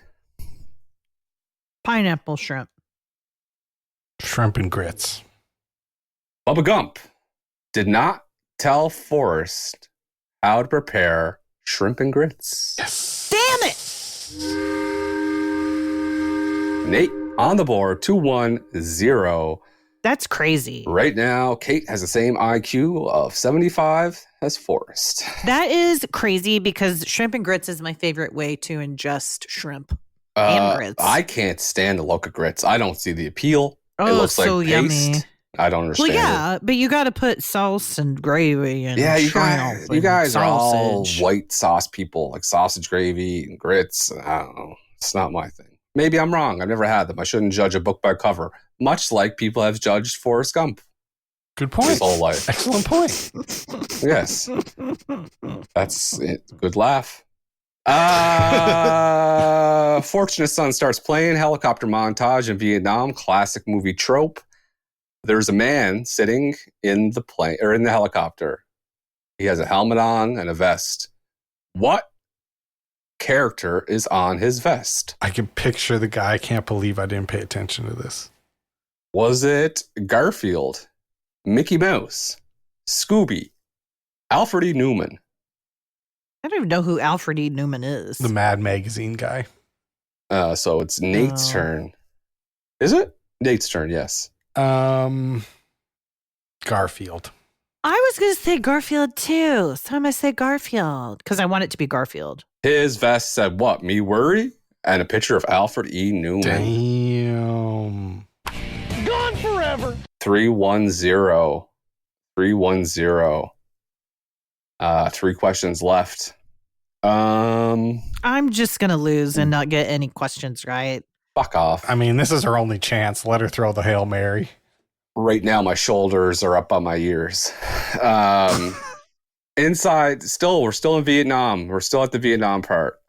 Pineapple shrimp. Shrimp and grits. Bubba Gump did not tell Forrest how to prepare shrimp and grits. Yes. Damn it! Nate on the board, 2-1-0. That's crazy. Right now, Kate has the same IQ of 75 as Forrest. That is crazy because shrimp and grits is my favorite way to ingest shrimp and grits. I can't stand the look of grits. I don't see the appeal. Oh, it looks so like paste. yummy. I don't understand. Well, yeah, but you got to put sauce and gravy and Yeah, you shrimp guys and are all sausage. white sauce people, like sausage gravy and grits. I don't know. It's not my thing. Maybe I'm wrong. I've never had them. I shouldn't judge a book by cover, much like people have judged Forrest Gump Good point. his whole life. Excellent point. Yes. That's it. Good laugh. Fortunate Son starts playing. Helicopter montage in Vietnam. Classic movie trope. There's a man sitting in the plane or in the helicopter. He has a helmet on and a vest. What character is on his vest? I can picture the guy. I can't believe I didn't pay attention to this. Was it Garfield, Mickey Mouse, Scooby, Alfred E. Newman? I don't even know who Alfred E. Newman is. The Mad Magazine guy. So it's Nate's turn. Is it? Nate's turn, yes. Garfield. I was going to say Garfield too. So I'm going to say Garfield because I want it to be Garfield. His vest said what? Me worry? And a picture of Alfred E. Newman. Damn. Gone forever. 3-1-0. 3-1-0. 3 questions left. I'm just going to lose and not get any questions right. Fuck off. I mean, this is her only chance. Let her throw the Hail Mary. Right now, my shoulders are up on my ears. Inside, we're still in Vietnam. We're still at the Vietnam part.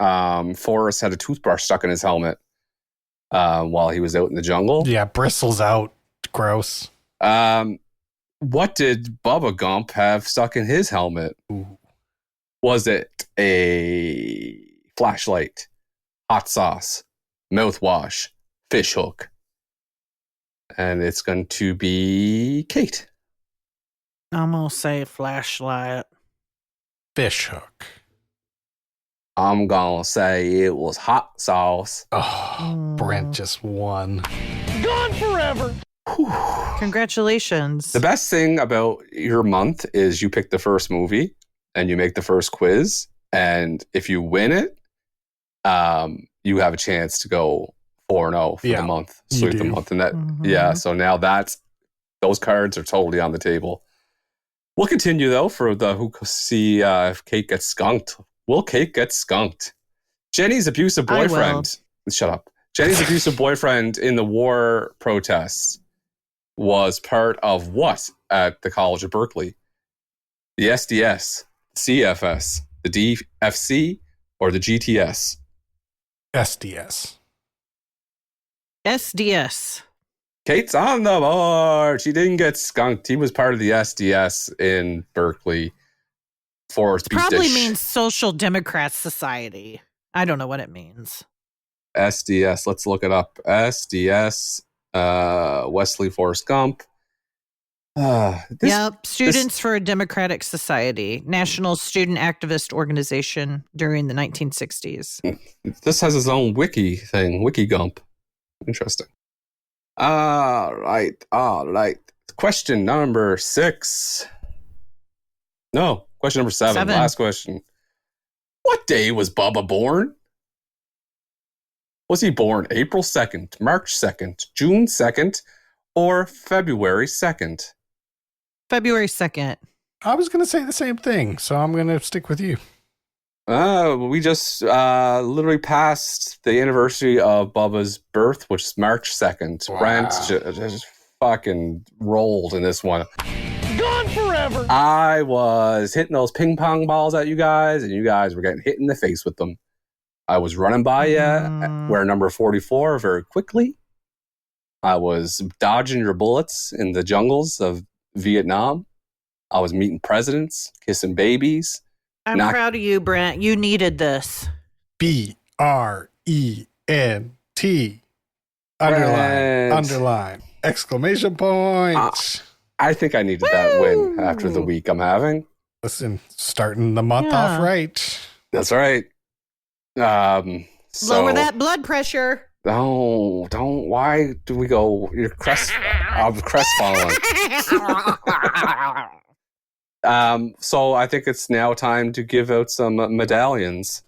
Forrest had a toothbrush stuck in his helmet while he was out in the jungle. Yeah, bristles out. Gross. What did Bubba Gump have stuck in his helmet? Ooh. Was it a flashlight, hot sauce, mouthwash, fish hook? And it's going to be Kate. I'm going to say flashlight. Fish hook. I'm going to say it was hot sauce. Oh, Brent just won. Gone forever. Congratulations. The best thing about your month is you pick the first movie and you make the first quiz. And if you win it, you have a chance to go 4-0 for the month, sweep the month. And that, yeah, so now those cards are totally on the table. We'll continue though for the who see if Kate gets skunked. Will Kate get skunked? Jenny's abusive boyfriend. Shut up. Jenny's abusive boyfriend in the war protests was part of what at the College of Berkeley? The SDS, CFS, the DFC, or the GTS? SDS. SDS. Kate's on the board. She didn't get skunked. He was part of the SDS in Berkeley. Forrest beat Probably the means Social Democrat Society. I don't know what it means. SDS. Let's look it up. SDS. Wesley Forrest Gump. Students for a Democratic Society, National Student Activist Organization during the 1960s. This has its own wiki thing, Wiki Gump. Interesting. All right. Question number 6. No, question number 7. Last question. What day was Bubba born? Was he born April 2nd, March 2nd, June 2nd, or February 2nd? February 2nd. I was going to say the same thing, so I'm going to stick with you. We just literally passed the anniversary of Bubba's birth, which is March 2nd. Wow. Brent just fucking rolled in this one. Gone forever. I was hitting those ping pong balls at you guys, and you guys were getting hit in the face with them. I was running by you, wearing number 44 very quickly. I was dodging your bullets in the jungles of Vietnam. I was meeting presidents, kissing babies. I'm proud of you, Brent. You needed this. BRENT. Underline. Exclamation point. I think I needed that win after the week I'm having. Listen, starting the month off right. That's right. Lower that blood pressure. Don't. Why do we go? You're crestfallen. So I think it's now time to give out some medallions.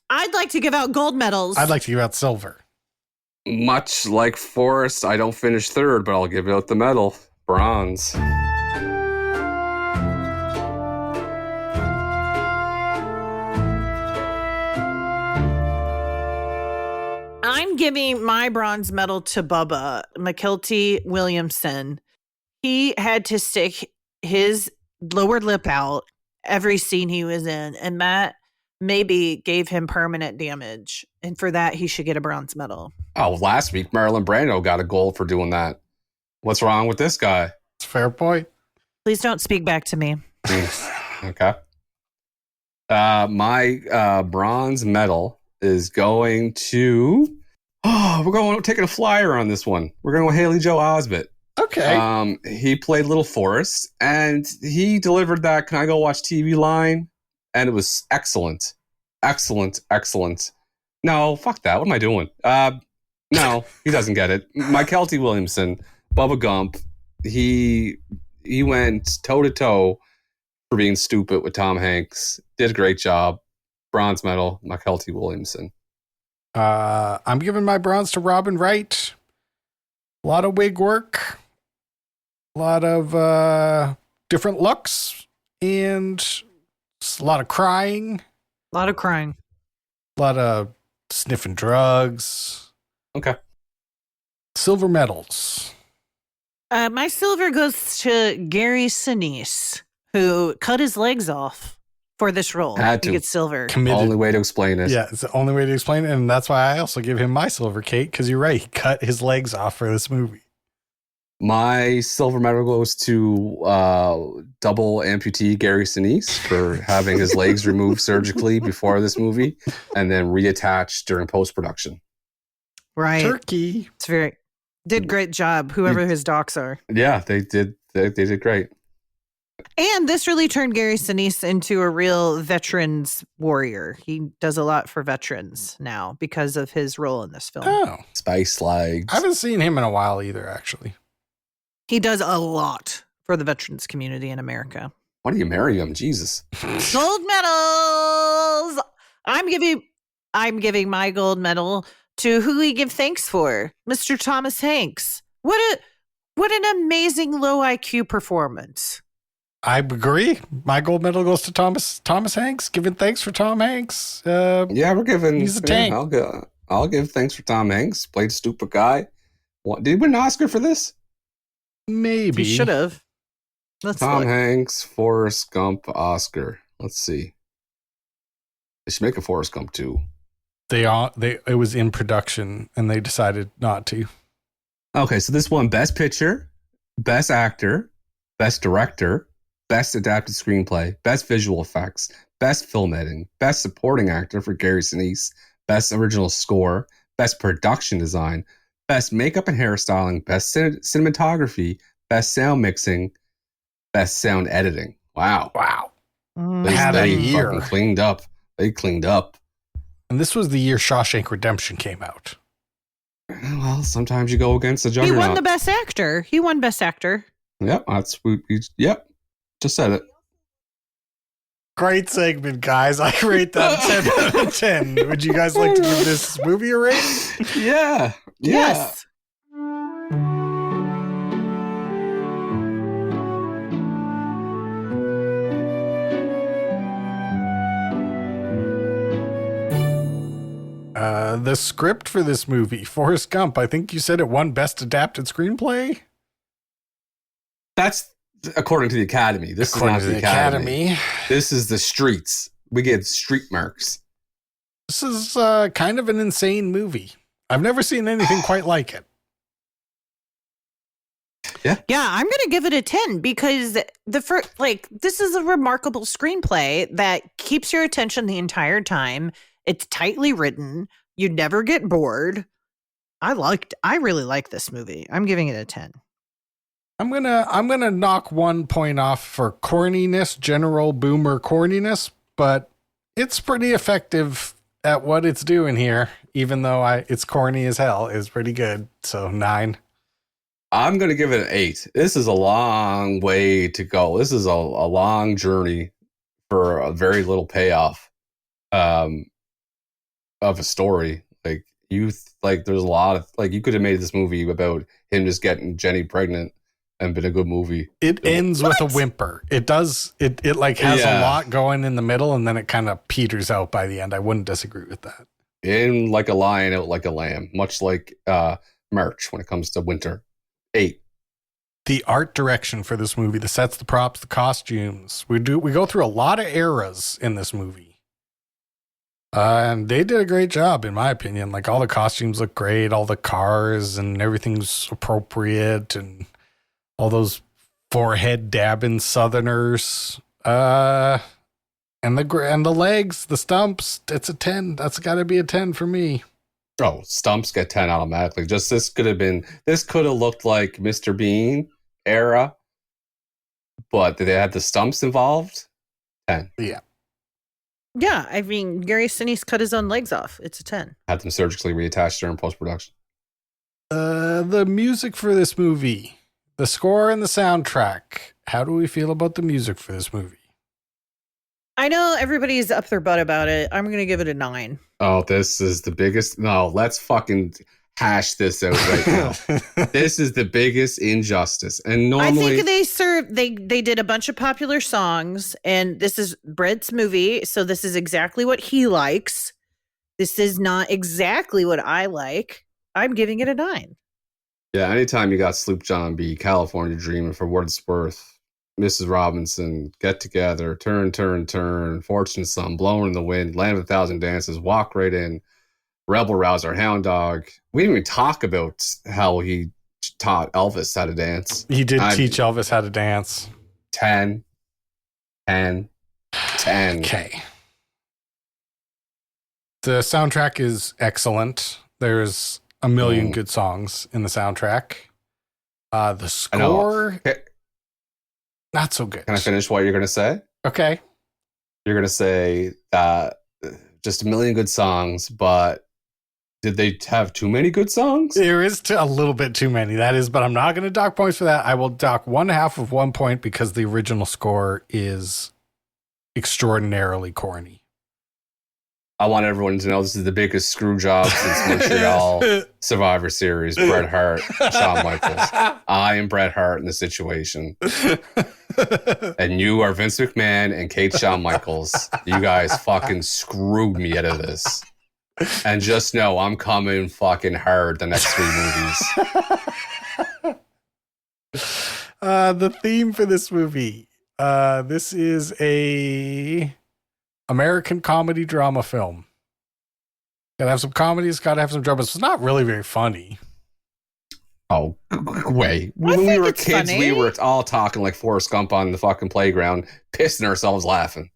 I'd like to give out gold medals. I'd like to give out silver. Much like Forrest, I don't finish third, but I'll give out the medal. Bronze. I'm giving my bronze medal to Bubba McKelty Williamson. He had to stick his lower lip out every scene he was in, and that maybe gave him permanent damage. And for that, he should get a bronze medal. Oh, last week, Marlon Brando got a gold for doing that. What's wrong with this guy? It's a fair point. Please don't speak back to me. Okay. My bronze medal is going to... we're taking a flyer on this one. We're going with Haley Joel Osment. Okay. He played Little Forrest, and he delivered that "Can I go watch TV" line, and it was excellent. Excellent. No, fuck that. What am I doing? No, he doesn't get it. McKelty Williamson, Bubba Gump, he went toe-to-toe for being stupid with Tom Hanks. Did a great job. Bronze medal, McKelty Williamson. I'm giving my bronze to Robin Wright. A lot of wig work. A lot of different looks. And a lot of crying. A lot of crying. A lot of sniffing drugs. Okay. Silver medals. My silver goes to Gary Sinise, who cut his legs off for this role. Had to. He gets silver. Committed. Only way to explain it. Yeah, it's the only way to explain it. And that's why I also give him my silver, Kate, because you're right. He cut his legs off for this movie. My silver medal goes to double amputee Gary Sinise for having his legs removed surgically before this movie and then reattached during post-production. Right. Turkey. It's did great job, whoever his docs are. Yeah, they did. They did great. And this really turned Gary Sinise into a real veterans warrior. He does a lot for veterans now because of his role in this film. Oh. Spice legs. I haven't seen him in a while either, actually. He does a lot for the veterans community in America. Why do you marry him? Jesus. Gold medals. I'm giving my gold medal to who we give thanks for, Mr. Thomas Hanks. What an amazing low IQ performance. I agree. My gold medal goes to Thomas Hanks. Giving thanks for Tom Hanks. Yeah, we're giving. He's a tank. I'll give thanks for Tom Hanks. Played a stupid guy. What, did he win an Oscar for this? Maybe. He should have. Tom Hanks, Forrest Gump, Oscar. Let's see. They should make a Forrest Gump 2. It was in production and they decided not to. Okay, so this won Best Picture, Best Actor, Best Director, Best Adapted Screenplay, Best Visual Effects, Best Film Editing, Best Supporting Actor for Gary Sinise, Best Original Score, Best Production Design, Best Makeup and Hairstyling, Best Cinematography, Best Sound Mixing, Best Sound Editing. Wow. Had a year. Fucking cleaned up. They cleaned up. And this was the year Shawshank Redemption came out. Well, sometimes you go against the juggernaut. He won the Best Actor. Yep, yep. Just said it. Great segment, guys. I rate that 10 out of 10. Would you guys like to give this movie a rate? Yeah. Yes. The script for this movie, Forrest Gump, I think you said it won Best Adapted Screenplay? That's according to the Academy. This According is not to the Academy. This is the streets. We get street marks. This is kind of an insane movie. I've never seen anything quite like it. Yeah, I'm going to give it a 10 because this is a remarkable screenplay that keeps your attention the entire time. It's tightly written. You never get bored. I really like this movie. I'm giving it a 10. I'm gonna knock 1 point off for corniness, general boomer corniness, but it's pretty effective at what it's doing here, even though it's corny as hell. It's pretty good. So 9. I'm going to give it an 8. This is a long way to go. This is a long journey for a very little payoff of a story. There's a lot of, you could have made this movie about him just getting Jenny pregnant and been a good movie. It ends with a whimper. It does. It has a lot going in the middle, and then it kind of peters out by the end. I wouldn't disagree with that. In like a lion, out like a lamb, much like March when it comes to winter. 8. The art direction for this movie, the sets, the props, the costumes. We go through a lot of eras in this movie. And they did a great job, in my opinion. Like, all the costumes look great, all the cars and everything's appropriate, and all those forehead dabbing Southerners. And the legs, the stumps, it's a 10. That's got to be a 10 for me. Oh, stumps get 10 automatically. This could have looked like Mr. Bean era, but did they have the stumps involved? 10. Yeah. Yeah, I mean, Gary Sinise cut his own legs off. It's a 10. Had them surgically reattached during post-production. The music for this movie, the score and the soundtrack. How do we feel about the music for this movie? I know everybody's up their butt about it. I'm going to give it a 9. Oh, this is the biggest. No, let's fucking hash this out right now. This is the biggest injustice. And normally, I think they did a bunch of popular songs, and this is Brent's movie, so this is exactly what he likes. This is not exactly what I like. I'm giving it a 9. Yeah, anytime you got Sloop John B, California Dreamin', For What It's Worth, Mrs. Robinson, Get Together, Turn, Turn, Turn, Fortune Sun, Blowing in the Wind, Land of a Thousand Dances, Walk Right In, Rebel Rouser, Hound Dog. We didn't even talk about how he taught Elvis how to dance. He did teach Elvis how to dance. 10. Okay. The soundtrack is excellent. There's a million good songs in the soundtrack. The score, not so good. Can I finish what you're going to say? Okay. You're going to say just a million good songs, but did they have too many good songs? There is a little bit too many. That is, but I'm not going to dock points for that. I will dock 1/2 of 1 point because the original score is extraordinarily corny. I want everyone to know this is the biggest screw job since Montreal Survivor Series. Bret Hart, Shawn Michaels. I am Bret Hart in the situation. And you are Vince McMahon and Kate Shawn Michaels. You guys fucking screwed me out of this. And just know I'm coming fucking hard the next 3 movies. The theme for this movie. This is a American comedy drama film. Gotta have some comedies, gotta have some dramas. It's not really very funny. Oh, wait. I When we think were it's kids, funny. we were all talking like Forrest Gump on the fucking playground, pissing ourselves laughing.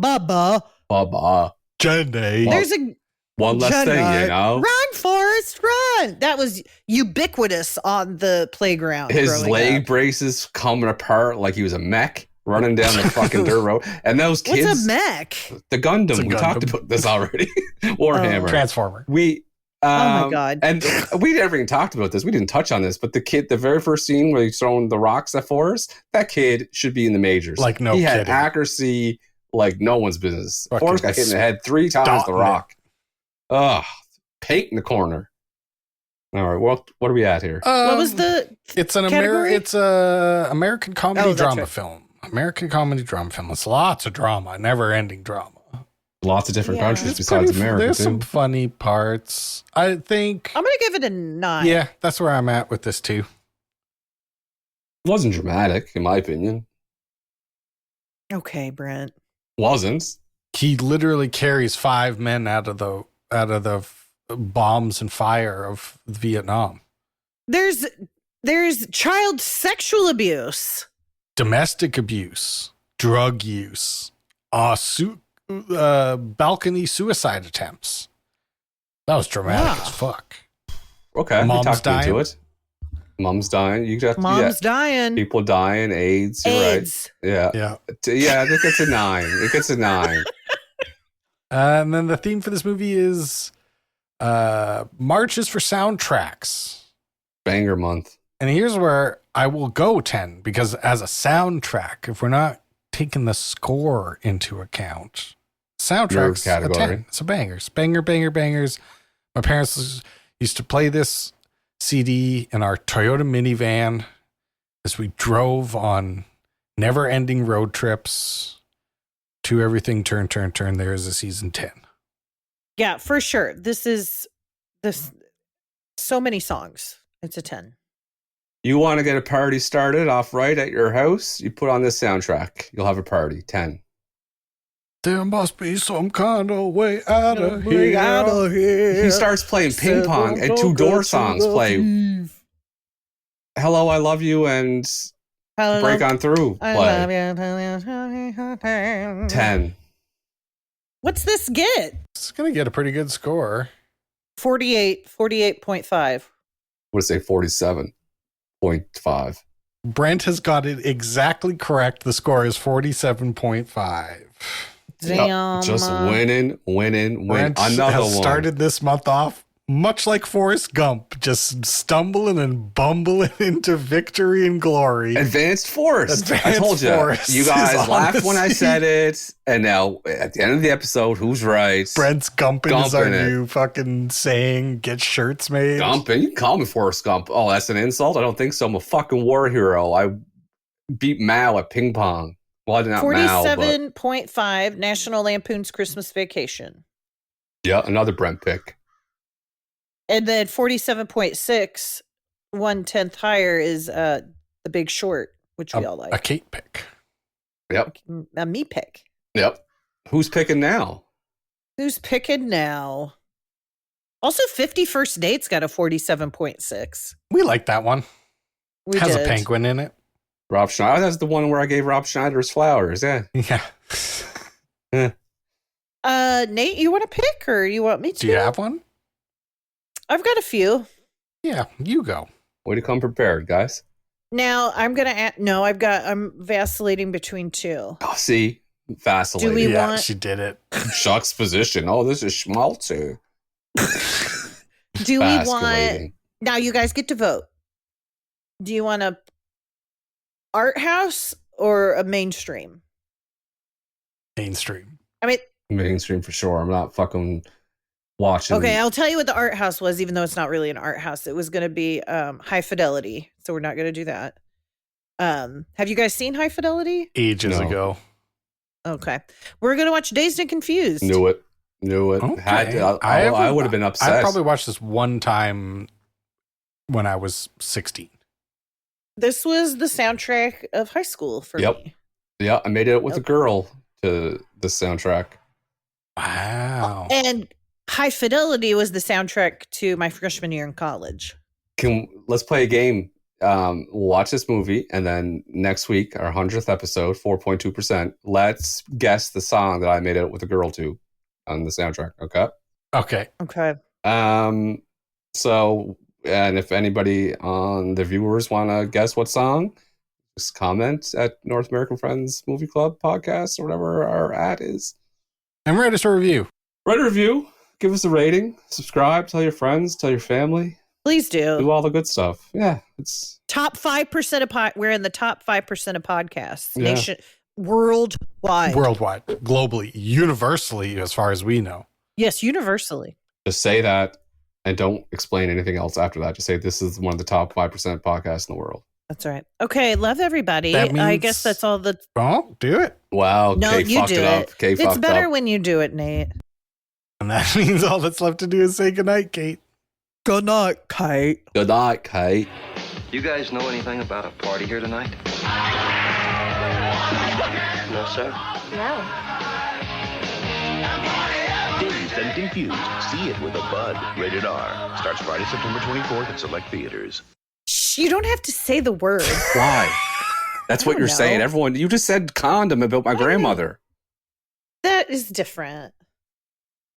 Bubba. Bubba. Jenny. Well, There's a one less thing, you know? Run, Forrest, run. That was ubiquitous on the playground. His growing leg up. braces coming apart like he was a mech running down the fucking dirt road. And those kids. What's a mech? The Gundam. It's a We talked Gundam. about this already. Warhammer. Transformer. We. Oh my God. And we never even talked about this. We didn't touch on this, but the very first scene where he's throwing the rocks at Forrest, that kid should be in the majors. Like, no he had kidding. accuracy like no one's business. Fucking Forrest got hit in the head 3 times the dotting it. rock. Ugh, paint in the corner. All right, what are we at here? What was the It's an category? It's a American comedy Oh, that's drama right. film. American comedy drama film. It's lots of drama, never ending drama. Lots of different Yeah. countries It's besides pretty, America there's too. some funny parts. I think. I'm gonna give it a 9. Yeah, that's where I'm at with this too. It wasn't dramatic, in my opinion. Okay, Brent. Wasn't. He literally carries 5 men out of the bombs and fire of Vietnam. There's child sexual abuse. Domestic abuse, drug use, balcony suicide attempts. That was dramatic Wow. as fuck. Okay, we Mom's talked into dying. it. Mom's dying. You got Mom's dying. people dying. AIDS. You're AIDS. right. Yeah. Yeah. Yeah, I think it's a 9. It gets a 9. And then the theme for this movie is marches for soundtracks. Banger month. And here's where I will go 10, because as a soundtrack, if we're not taking the score into account, soundtracks Nerd a 10. category. It's a bangers. Bangers. My parents used to play this CD in our Toyota minivan as we drove on never-ending road trips to everything turn. There is a season 10. Yeah, for sure. This so many songs. It's a 10. You want to get a party started off right at your house? You put on this soundtrack. You'll have a party. 10. There must be some kind of way out of here. He starts playing ping pong and 2 Door songs play. Hello, I Love You and Break On Through play. 10. What's this get? It's going to get a pretty good score. 48.5. Would say 47.5. Brent has got it exactly correct. The score is 47.5. Damn. Just winning. Brent Another has one. started this month off much like Forrest Gump, just stumbling and bumbling into victory and glory. Advanced Force. I Advanced told you. Force You is guys on laughed the when I scene. said it. And now at the end of the episode, who's right? Brent's Gumping is our Gumping it. new fucking saying. Get shirts made. Gumping. You can call me Forrest Gump. Oh, that's an insult? I don't think so. I'm a fucking war hero. I beat Mao at ping pong. Well, not Mao, but 47.5 National Lampoon's Christmas Vacation. yeah, another Brent pick. And then 47.6, 1/10 higher is The Big Short, which we all A like. Kate pick. Yep. A me pick. Yep. Who's picking now? Who's picking now? Also, 50 First Dates got a 47.6. We like that one. We Has did. a penguin in it. Rob Schneider. That's the one where I gave Rob Schneider his flowers. Yeah. Yeah. Nate, you want to pick or you want me to? Do you have one? I've got a few. Yeah, you go. Way to come prepared, guys. Now I'm gonna I'm vacillating between 2. Oh, see, vacillating. Do we Yeah, want- she did it. Chuck's position. Oh, this is schmaltzy. Do we want Vasculating. now? You guys get to vote. Do you want a art house or a mainstream? Mainstream. I mean, Mainstream for sure. I'm not fucking watching. okay, I'll tell you what the art house was, even though it's not really an art house. It was going to be High Fidelity, so we're not going to do that. Have you guys seen High Fidelity? Ages No. ago. Okay, we're going to watch Dazed and Confused. Knew it. Okay. Had to. I would have been I upset. probably watched this one time when I was 16. This was the soundtrack of high school for Yep. me. Yeah, I made it with a Yep. girl to the soundtrack. Wow. And High Fidelity was the soundtrack to my freshman year in college. let's play a game. We'll watch this movie, and then next week, our 100th episode, 4.2%. Let's guess the song that I made it with a girl to on the soundtrack. Okay. So, and if anybody on the viewers want to guess what song, just comment at North American Friends Movie Club podcast or whatever our ad is. And write us a review. Write a review. Give us a rating. Subscribe. Tell your friends. Tell your family. Please do. Do all the good stuff. Yeah, it's top 5% of we're in the top 5% of podcasts. Yeah. Nation worldwide. Globally, universally, as far as we know. Yes, universally. just say that and don't explain anything else after that. Just say this is one of the top 5% podcasts in the world. That's right. Okay, love everybody. That means, I guess that's all the. Oh, do it. Wow, No, Kate you fucked do it up. it. Kate It's fucked better up. when you do it, Nate. And that means all that's left to do is say goodnight, Kate. Good night, Kate. Good night, Kate. You guys know anything about a party here tonight? No, sir? No. Dazed and Confused. See it with a bud. Rated R. Starts Friday, September 24th at select theaters. Shh, you don't have to say the word. Why? That's what don't you're saying. know. Everyone, you just said condom about my grandmother. That is different.